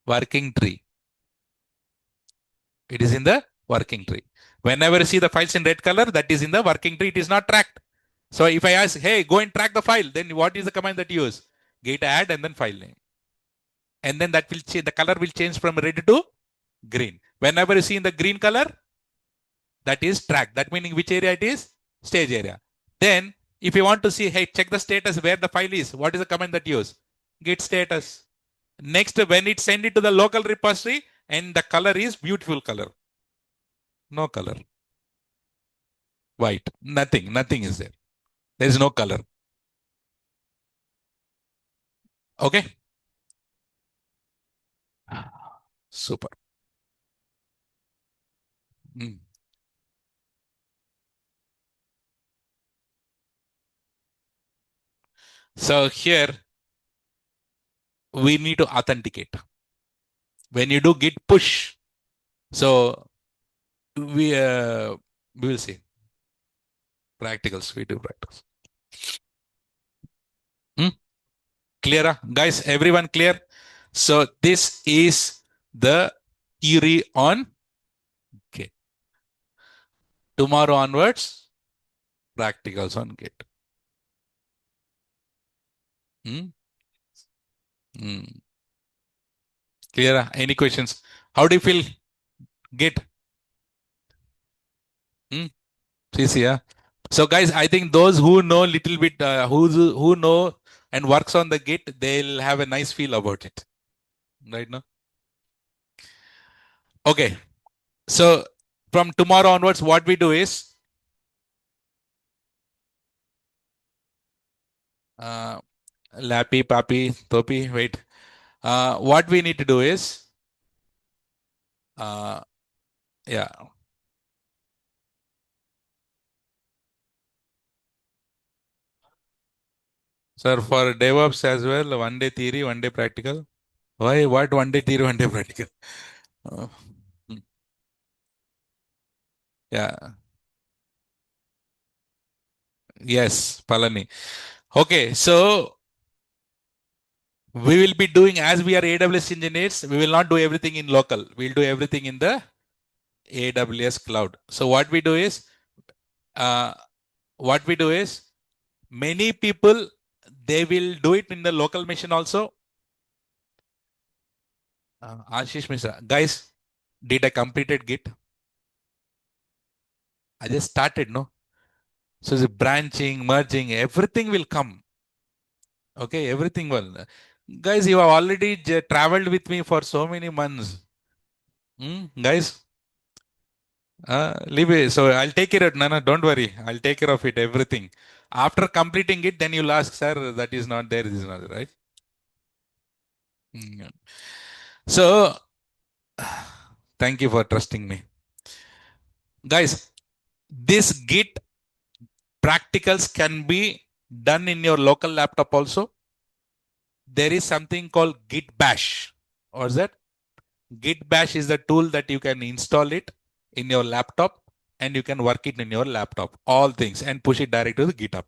working tree? It is in the working tree. Whenever you see the files in red color, that is in the working tree. It is not tracked. So if I ask, hey, go and track the file, then what is the command that you use? Git add and then file name. And then that will change, the color will change from red to green. Whenever you see in the green color, that is track. That meaning which area it is? Stage area. Then if you want to see, hey, check the status where the file is, what is the command that you use? Git status. Next, when it send it to the local repository and the color is beautiful color. No color. White. Nothing is there. There is no color. Okay. Super. Mm. So here we need to authenticate. When you do git push, so we will see practicals. We do practicals. Hmm? Clear, guys? Everyone clear? So this is the theory on Git. Tomorrow onwards, practicals on Git. Hmm? Hmm. Clear? Any questions? How do you feel Git? Hmm? See, yeah. So guys, I think those who know little bit, who know and works on the Git, they'll have a nice feel about it. Right now? Okay. So from tomorrow onwards, what we do is, Lappy, Pappy, Topi, wait. What we need to do is, yeah. Sir, for DevOps as well, one day theory, one day practical. Why? What one day theory, one day practical? Uh, hmm, yeah. Yes, Palani. Okay, so we will be doing, as we are AWS engineers, we will not do everything in local. We'll do everything in the AWS cloud. So uh, what we do is, many people, they will do it in the local machine also. Ashish Mishra, guys, did I completed Git? I just started, no? So the branching, merging, everything will come. Okay, everything will. Guys, you have already traveled with me for so many months. Guys, leave it. So I'll take care of it. No, no, don't worry. I'll take care of it, everything. After completing it, then you'll ask, sir, that is not there, this is not there, right? Mm. So, thank you for trusting me. Guys, this Git practicals can be done in your local laptop also. There is something called Git Bash. What's that? Git Bash is the tool that you can install it in your laptop and you can work it in your laptop, all things, and push it direct to the GitHub.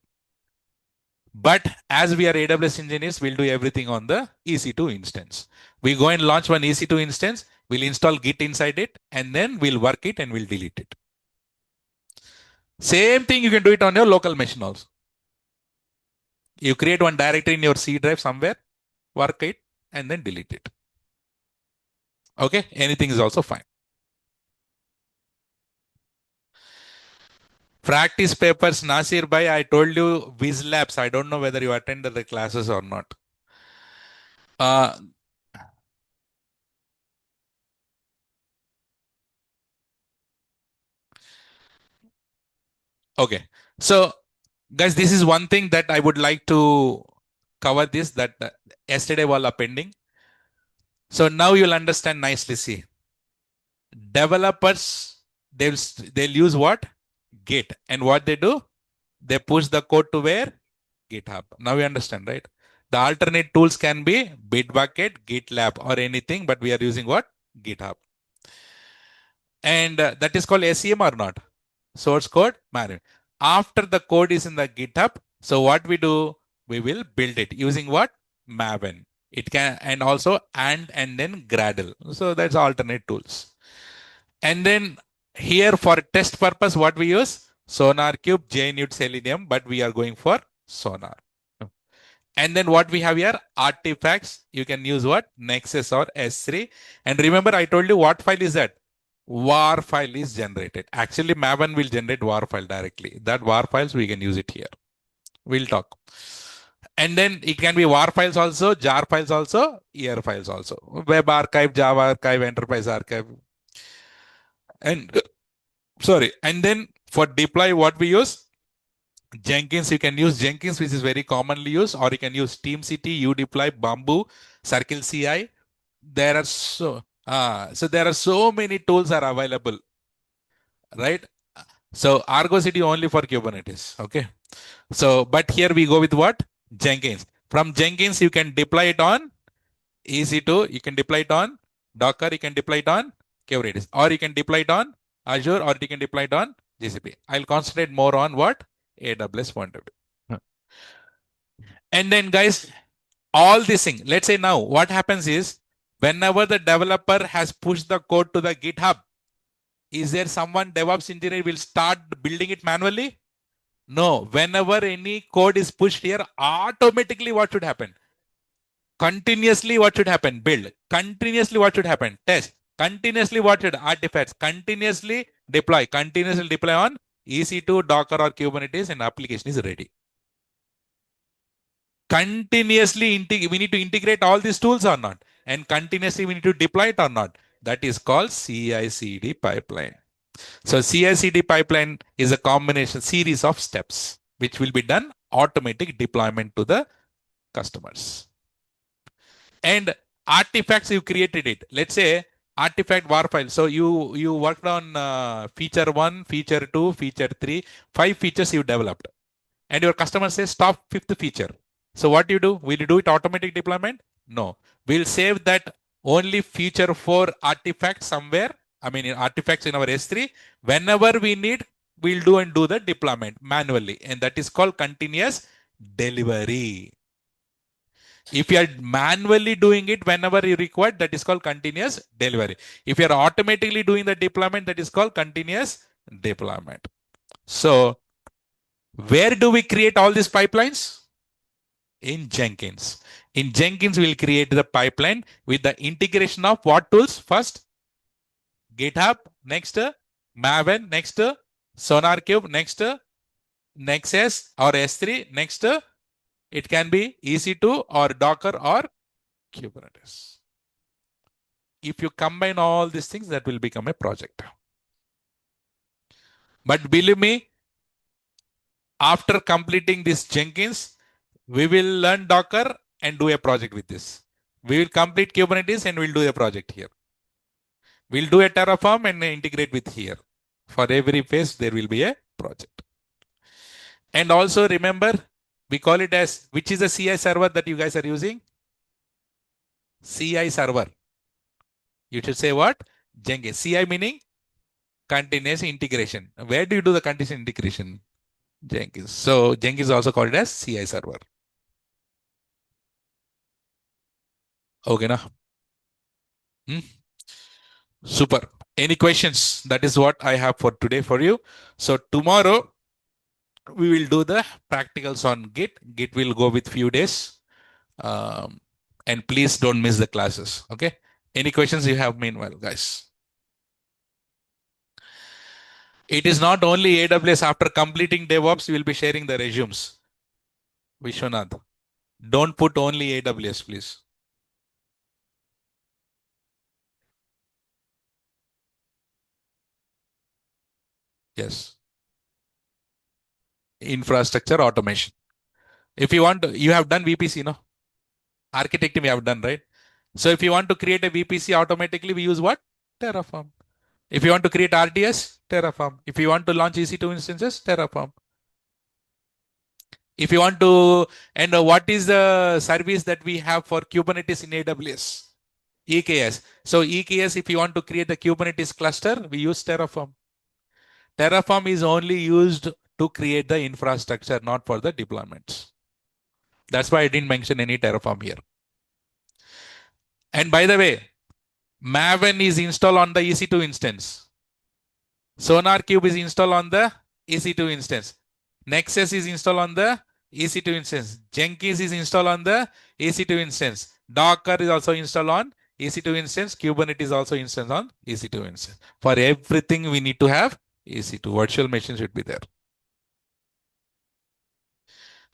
But as we are AWS engineers, we'll do everything on the EC2 instance. We go and launch one EC2 instance, we'll install Git inside it, and then we'll work it and we'll delete it. Same thing, you can do it on your local machine also. You create one directory in your C drive somewhere, work it, and then delete it. Okay, anything is also fine. Practice papers, Nasir Bhai, I told you Viz Labs. I don't know whether you attended the classes or not. Uh, okay. So, guys, this is one thing that I would like to cover this that yesterday was pending. So now you'll understand nicely. See, developers, they'll use what? Git. And what they do? They push the code to where? GitHub. Now you understand, right? The alternate tools can be Bitbucket, GitLab, or anything, but we are using what? GitHub. And that is called SCM or not? Source code management. After the code is in the GitHub, so what we do? We will build it using what? Maven. It can, and also and then Gradle. So that's alternate tools. And then here for test purpose, what we use? SonarQube, JNUT Selenium, but we are going for Sonar. And then what we have here, artifacts. You can use what? Nexus or S3. And remember, I told you what file is that? WAR file is generated. Actually, Maven will generate WAR file directly. That WAR files, we can use it here. We'll talk. And then it can be WAR files also, jar files also, ER files also. Web archive, Java archive, enterprise archive. And sorry. And then for deploy, what we use? Jenkins, you can use Jenkins, which is very commonly used, or you can use TeamCity, udeploy, Bamboo, Circle CI. There are so there are so many tools are available, right? So Argo City only for Kubernetes. Okay. So, but here we go with what? Jenkins. From Jenkins, you can deploy it on EC2, you can deploy it on Docker, you can deploy it on Kubernetes, or you can deploy it on Azure, or you can deploy it on GCP. I'll concentrate more on what? AWS point of view. And then guys, all these things, let's say now what happens is whenever the developer has pushed the code to the GitHub, is there someone DevOps engineer will start building it manually? No. Whenever any code is pushed here, automatically what should happen? Continuously what should happen? Build. Continuously what should happen? Test. Continuously what should? Artifacts. Continuously deploy. Continuously deploy on EC2, Docker or Kubernetes, and application is ready. Continuously we need to integrate all these tools or not? And continuously we need to deploy it or not? That is called CI/CD pipeline. So CI/CD pipeline is a combination series of steps which will be done automatic deployment to the customers. And artifacts, you created it. Let's say artifact var file. So you worked on feature 1, feature 2, feature 3, 5 features you developed. And your customer says stop 5th feature. So what do? Will you do it automatic deployment? No. We'll save that only feature 4 artifact somewhere. I mean, artifacts in our S3. Whenever we need, we'll do the deployment manually. And that is called continuous delivery. If you are manually doing it whenever you require, that is called continuous delivery. If you are automatically doing the deployment, that is called continuous deployment. So where do we create all these pipelines? In Jenkins. In Jenkins, we'll create the pipeline with the integration of what tools? First, GitHub, next, Maven, next, SonarQube, next, Nexus or S3, next, it can be EC2 or Docker or Kubernetes. If you combine all these things, that will become a project. But believe me, after completing this Jenkins, we will learn Docker and do a project with this. We will complete Kubernetes and we'll do a project here. We'll do a Terraform and integrate with here. For every phase, there will be a project. And also remember, we call it as, which is the CI server that you guys are using? CI server. You should say what? Jenkins. CI meaning continuous integration. Where do you do the continuous integration? Jenkins. So Jenkins is also called as CI server. Okay, na? Super. Any questions? That is what I have for today for you. So tomorrow we will do the practicals on Git. Git will go with few days. And please don't miss the classes. Okay. Any questions you have meanwhile, guys? It is not only AWS. After completing DevOps, we will be sharing the resumes. Vishwanath, don't put only AWS, please. Yes. Infrastructure automation. If you want to, you have done VPC, no? Architecting we have done, right? So if you want to create a VPC automatically, we use what? Terraform. If you want to create RDS, Terraform. If you want to launch EC2 instances, Terraform. If you want to, and what is the service that we have for Kubernetes in AWS? EKS. So EKS, if you want to create the Kubernetes cluster, we use Terraform. Terraform is only used to create the infrastructure, not for the deployments. That's why I didn't mention any Terraform here. And by the way, Maven is installed on the EC2 instance. SonarQube is installed on the EC2 instance. Nexus is installed on the EC2 instance. Jenkins is installed on the EC2 instance. Docker is also installed on EC2 instance. Kubernetes is also installed on EC2 instance. For everything, we need to have EC2. Virtual machine should be there.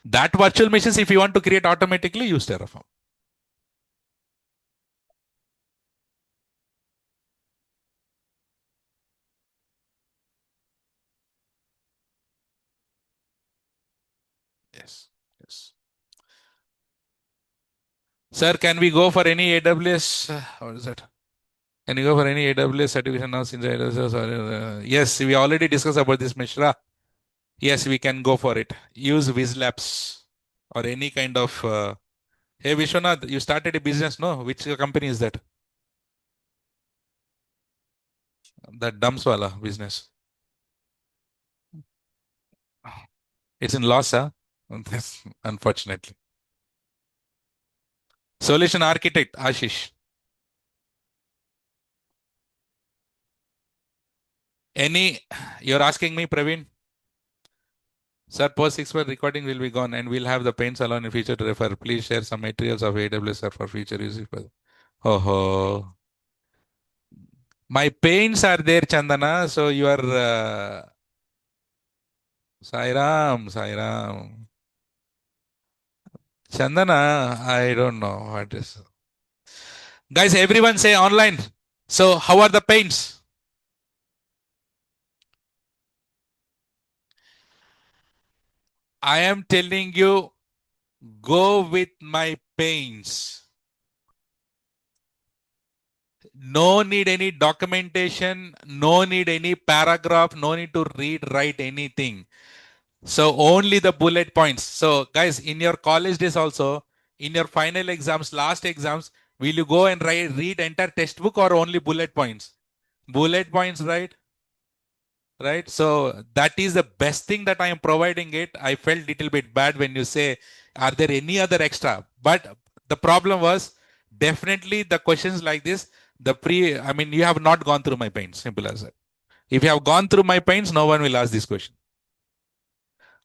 That virtual machines, if you want to create automatically, use Terraform. Yes. Yes. Sir, can we go for any AWS? What is that? Can you go for any AWS certification now since AWS? Yes, we already discussed about this, Mishra. Yes, we can go for it. Use WizLabs or any kind of. Hey, Vishwanath, you started a business, no? Which company is that? That Dumswala business. It's in loss, huh? Unfortunately. Solution architect, Ashish. You're asking me, Praveen? Sir, post 6-month recording will be gone and we'll have the paints alone in future to refer. Please share some materials of AWS sir, for future use. Oh, my paints are there, Chandana. So you are Sairam. Chandana, I don't know what is. Guys, everyone say online. So how are the paints? I am telling you, go with my paints. No need any documentation, no need any paragraph, no need to write anything. So only the bullet points. So guys, in your college days also, in your final exams, last exams, will you go and read entire textbook or only bullet points? Bullet points, right? Right. So that is the best thing that I am providing it. I felt little bit bad when you say, are there any other extra? But the problem was definitely the questions like this, you have not gone through my pains. Simple as that. If you have gone through my pains, no one will ask this question.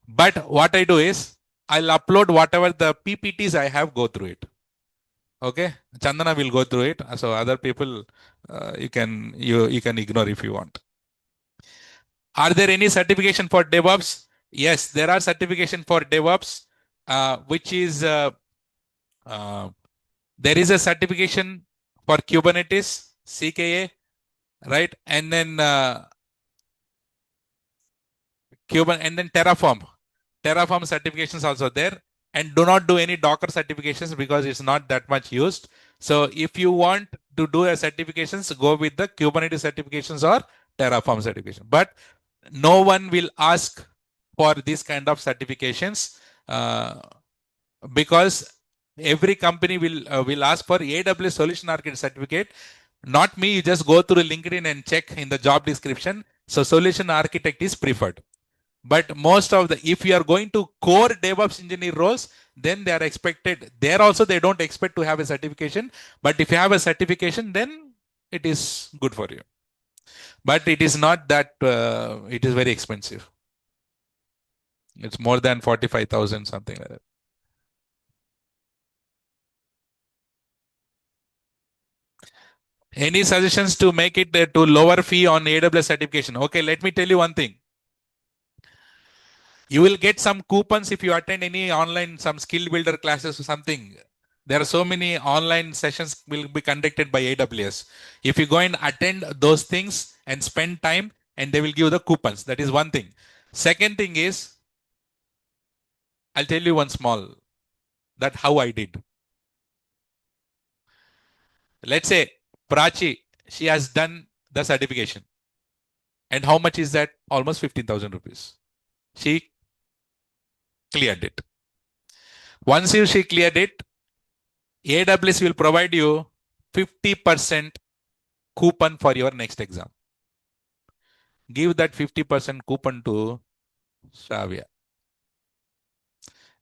But what I do is I'll upload whatever the PPTs I have, go through it. Okay. Chandana will go through it. So other people, you can ignore if you want. Are there any certification for DevOps? Yes, there are certification for DevOps, which is there is a certification for Kubernetes, CKA, right? And then Terraform. Terraform certifications also there. And do not do any Docker certifications because it's not that much used. So if you want to do a certifications, go with the Kubernetes certifications or Terraform certification. But no one will ask for this kind of certifications because every company will ask for AWS Solution Architect certificate. Not me, you just go through LinkedIn and check in the job description. So Solution Architect is preferred. But most of if you are going to core DevOps engineer roles, then they are expected. There also, they don't expect to have a certification. But if you have a certification, then it is good for you. But it is not that, it is very expensive. It's more than 45,000, something like that. Any suggestions to make it to lower fee on AWS certification? Okay, let me tell you one thing. You will get some coupons if you attend any online, some skill builder classes or something. There are so many online sessions will be conducted by AWS. If you go and attend those things and spend time, and they will give the coupons. That is one thing. Second thing is, I'll tell you one small, that how I did. Let's say Prachi, she has done the certification. And how much is that? Almost 15,000 rupees. She cleared it. Once she cleared it, AWS will provide you 50% coupon for your next exam. Give that 50% coupon to Shravya.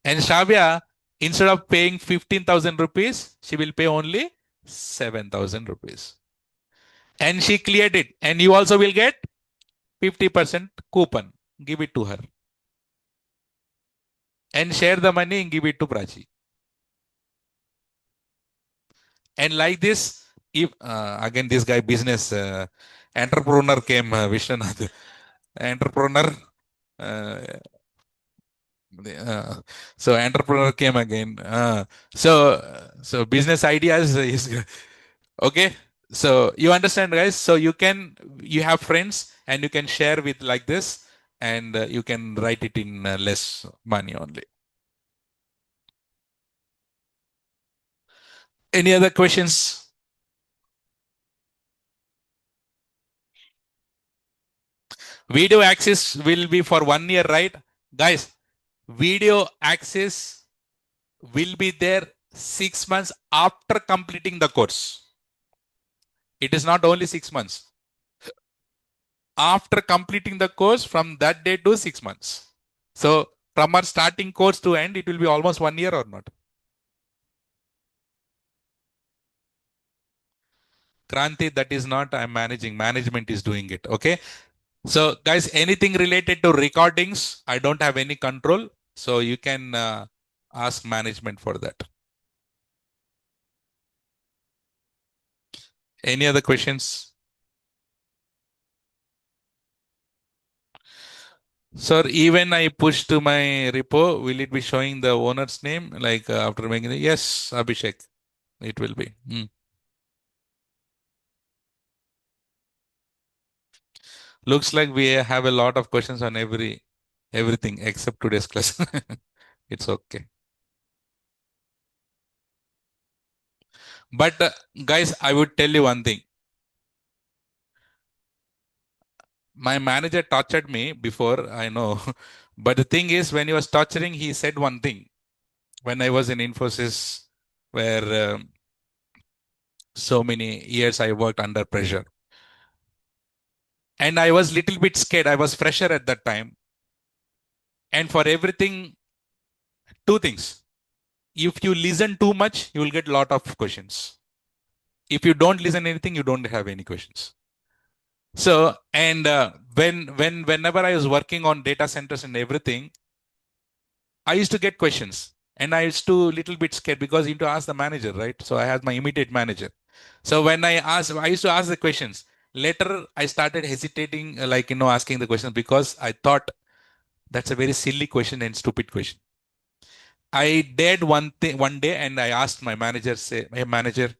And Shravya, instead of paying 15,000 rupees, she will pay only 7,000 rupees. And she cleared it. And you also will get 50% coupon. give it to her. And share the money and give it to Prachi. And like this, if again this guy business entrepreneur came, Vishwanath, entrepreneur. Uh, so entrepreneur came again. So business ideas is okay. So you understand, guys. So you have friends and you can share with like this, and you can write it in less money only. Any other questions? Video access will be for 1 year, right? Guys, video access will be there 6 months after completing the course. It is not only 6 months. After completing the course, from that day to 6 months. So from our starting course to end, it will be almost 1 year or not? Kranti, that is not I'm managing. Management is doing it. Okay. So guys, anything related to recordings, I don't have any control. So you can ask management for that. Any other questions? Sir, even I push to my repo, will it be showing the owner's name? Like after making it? Yes, Abhishek, it will be. Looks like we have a lot of questions on everything except today's class. It's okay. But guys, I would tell you one thing. My manager tortured me before, I know. But the thing is, when he was torturing, he said one thing. When I was in Infosys, where so many years I worked under pressure. And I was little bit scared. I was fresher at that time. And for everything, two things. If you listen too much, you will get a lot of questions. If you don't listen anything, you don't have any questions. So, and whenever I was working on data centers and everything, I used to get questions, and I used to little bit scared because you need to ask the manager, right? So I had my immediate manager. So when I used to ask the questions. Later, I started hesitating, asking the questions because I thought that's a very silly question and stupid question. I did one thing one day, and I asked my manager, say, "Hey, manager,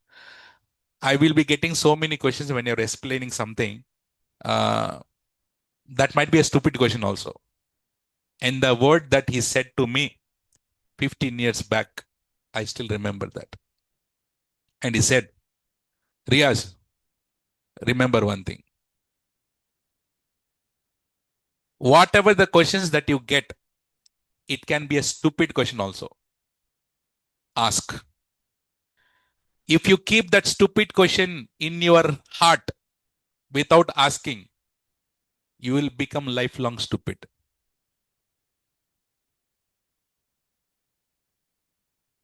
I will be getting so many questions when you're explaining something. Uh, that might be a stupid question also." And the word that he said to me 15 years back, I still remember that. And he said, Riaz, remember one thing. Whatever the questions that you get, it can be a stupid question also. Ask. If you keep that stupid question in your heart without asking, you will become lifelong stupid.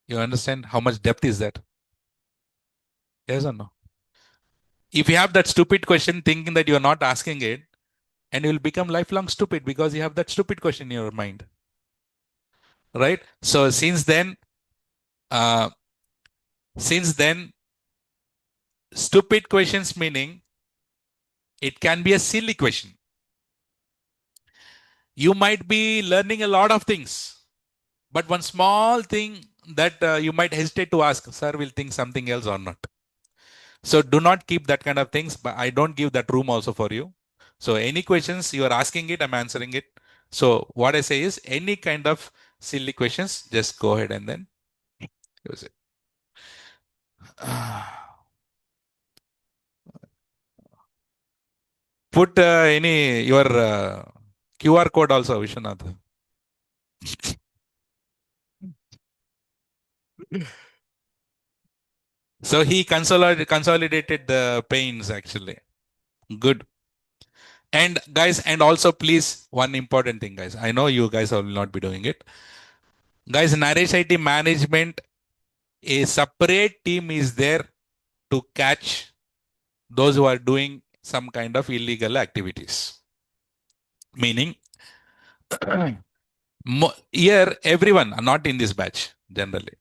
You understand how much depth is that? Yes or no? If you have that stupid question thinking that you're not asking it, and you will become lifelong stupid because you have that stupid question in your mind. Right? So uh, since then, stupid questions meaning it can be a silly question. You might be learning a lot of things, but one small thing that you might hesitate to ask, sir will think something else or not. So do not keep that kind of things, but I don't give that room also for you. So any questions you are asking it, I'm answering it. So what I say is any kind of silly questions, just go ahead and then use it. Put any your QR code also, Vishwanath. So he consolidated the pains actually. Good. And guys, and also please, one important thing, guys. I know you guys will not be doing it. Guys, Naresh IT management, a separate team is there to catch those who are doing some kind of illegal activities. Meaning, Here, everyone, not in this batch, generally.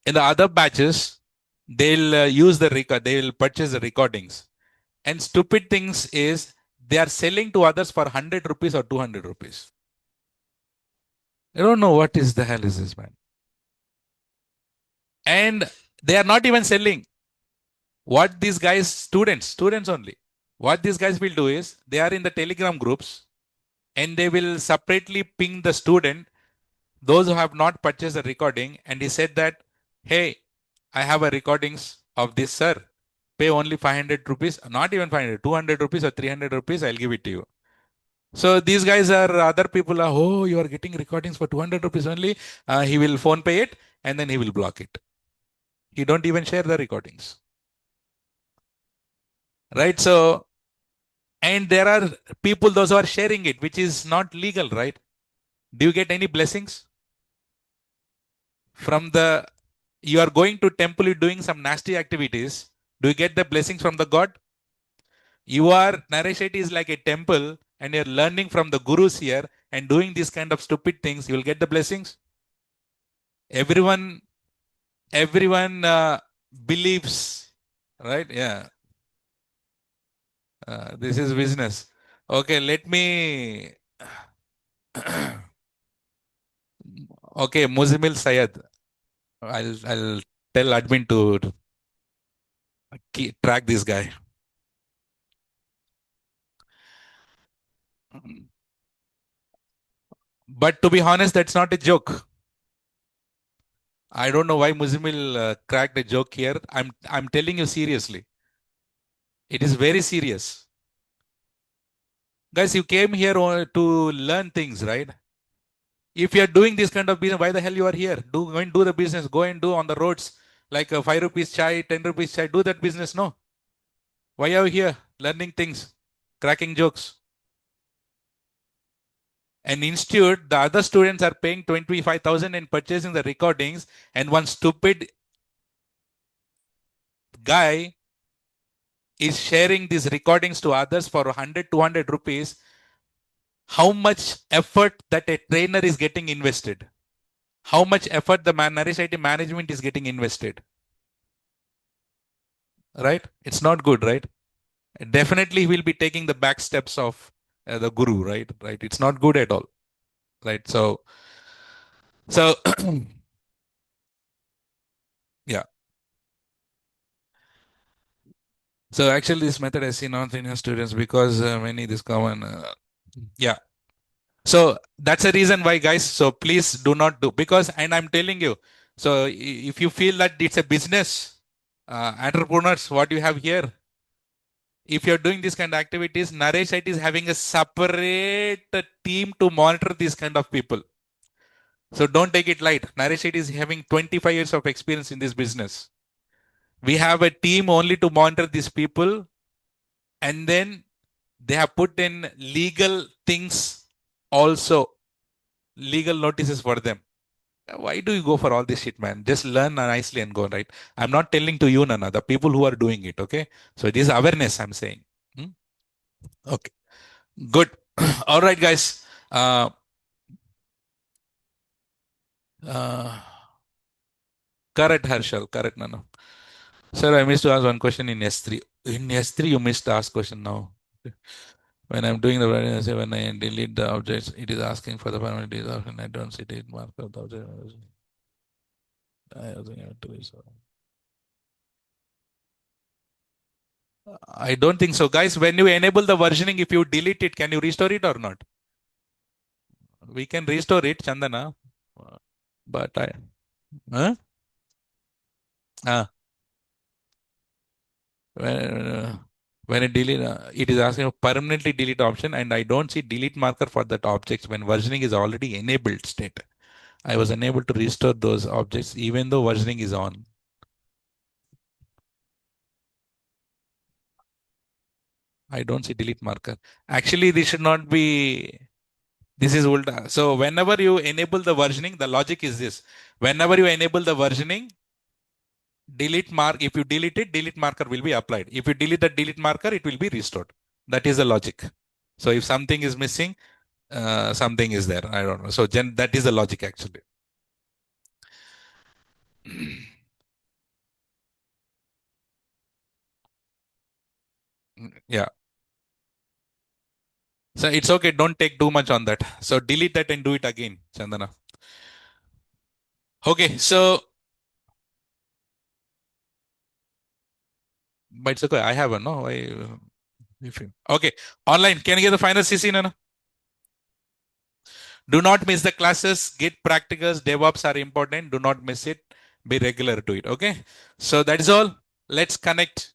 In the other batches, they'll use the record, they'll purchase the recordings. And stupid things is they are selling to others for 100 rupees or 200 rupees. I don't know what is the hell is this, man. And they are not even selling. What these guys, students only. What these guys will do is they are in the Telegram groups and they will separately ping the student, those who have not purchased the recording. And he said that, hey, I have a recordings of this, sir. Pay only 500 rupees, not even 500, 200 rupees or 300 rupees. I'll give it to you. So these guys are other people are, oh, you are getting recordings for 200 rupees only. He will phone pay it and then he will block it. He don't even share the recordings. Right? So, and there are people, those who are sharing it, which is not legal, right? Do you get any blessings from the, you are going to temple, you doing some nasty activities. Do you get the blessings from the God? You are, Naresh Shetty is like a temple and you're learning from the gurus here and doing these kind of stupid things. You will get the blessings. Everyone believes, right? Yeah. This is business. Okay, let me. Okay, Muzimil Sayed. I'll tell admin to track this guy. But to be honest, that's not a joke. I don't know why Muzimil cracked a joke here. I'm telling you seriously. It is very serious. Guys, you came here to learn things, right? If you are doing this kind of business, why the hell you are here? Go and do the business. Go and do on the roads like a 5 rupees chai, 10 rupees chai. Do that business. No. Why are you here? Learning things, cracking jokes. An institute, the other students are paying 25,000 and purchasing the recordings, and one stupid guy is sharing these recordings to others for 100, 200 rupees. How much effort that a trainer is getting invested? How much effort the Naresh IT management is getting invested? Right? It's not good, right? Definitely, he will be taking the back steps of the guru, right? Right? It's not good at all, right? So, yeah. So actually, this method I see non-senior students because many this common, yeah. So that's a reason why, guys. So please do not do, because, and I'm telling you. So if you feel that it's a business, entrepreneurs, what you have here, if you're doing this kind of activities, Naresh IT is having a separate team to monitor these kind of people. So don't take it light. Naresh IT is having 25 years of experience in this business. We have a team only to monitor these people, and then they have put in legal things also, legal notices for them. Why do you go for all this shit, man? Just learn nicely and go, right? I'm not telling to you, Nana, the people who are doing it, okay? So this awareness I'm saying. Hmm? Okay, good. All right, guys. Uh, uh, correct, Harshal. Correct, Nana. Sir, I missed to ask one question in S3. In S3, you missed to ask question now. When I'm doing the when I delete the objects, it is asking for the permanent option. I don't see delete marker of the object. I think I have to be so. I don't think so. Guys, when you enable the versioning, if you delete it, can you restore it or not? We can restore it, Chandana. But I. Huh? When, when it delete, it is asking for permanently delete option, and I don't see delete marker for that objects when versioning is already enabled state. I was unable to restore those objects even though versioning is on. I don't see delete marker. Actually, this should not be. This is ulta. So whenever you enable the versioning, the logic is this. Whenever you enable the versioning, delete mark, if you delete it, delete marker will be applied. If you delete the delete marker, it will be restored. That is the logic. So if something is missing, something is there. I don't know. So that is the logic actually. Yeah. So it's okay. Don't take too much on that. So delete that and do it again, Chandana. Okay. So, but it's okay. I have one. No, okay. Online. Can you get the final CC, Nana? Do not miss the classes. Git practicals, DevOps are important. Do not miss it. Be regular to it. Okay. So that is all. Let's connect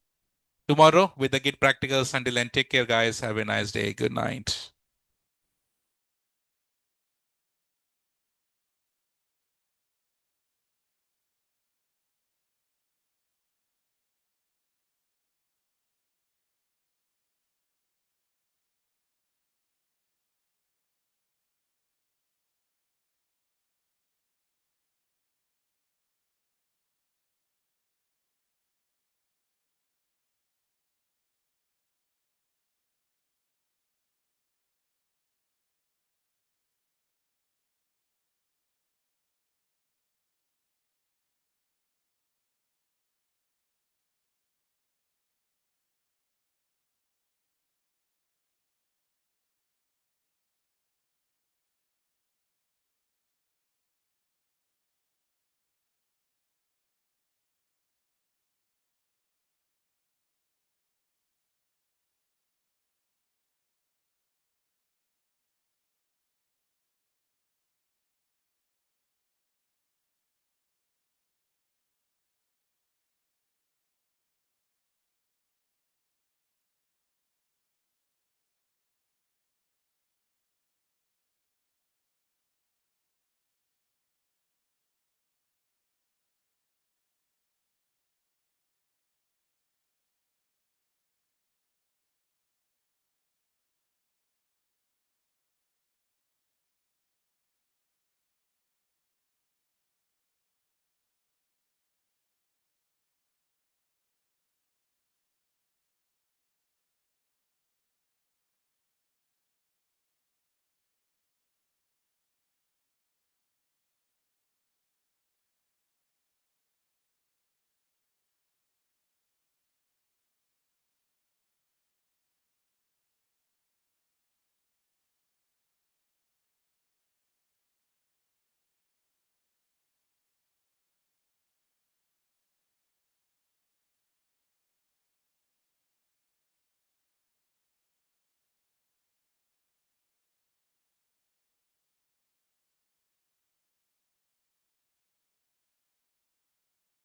tomorrow with the Git practicals. Until then, take care, guys. Have a nice day. Good night.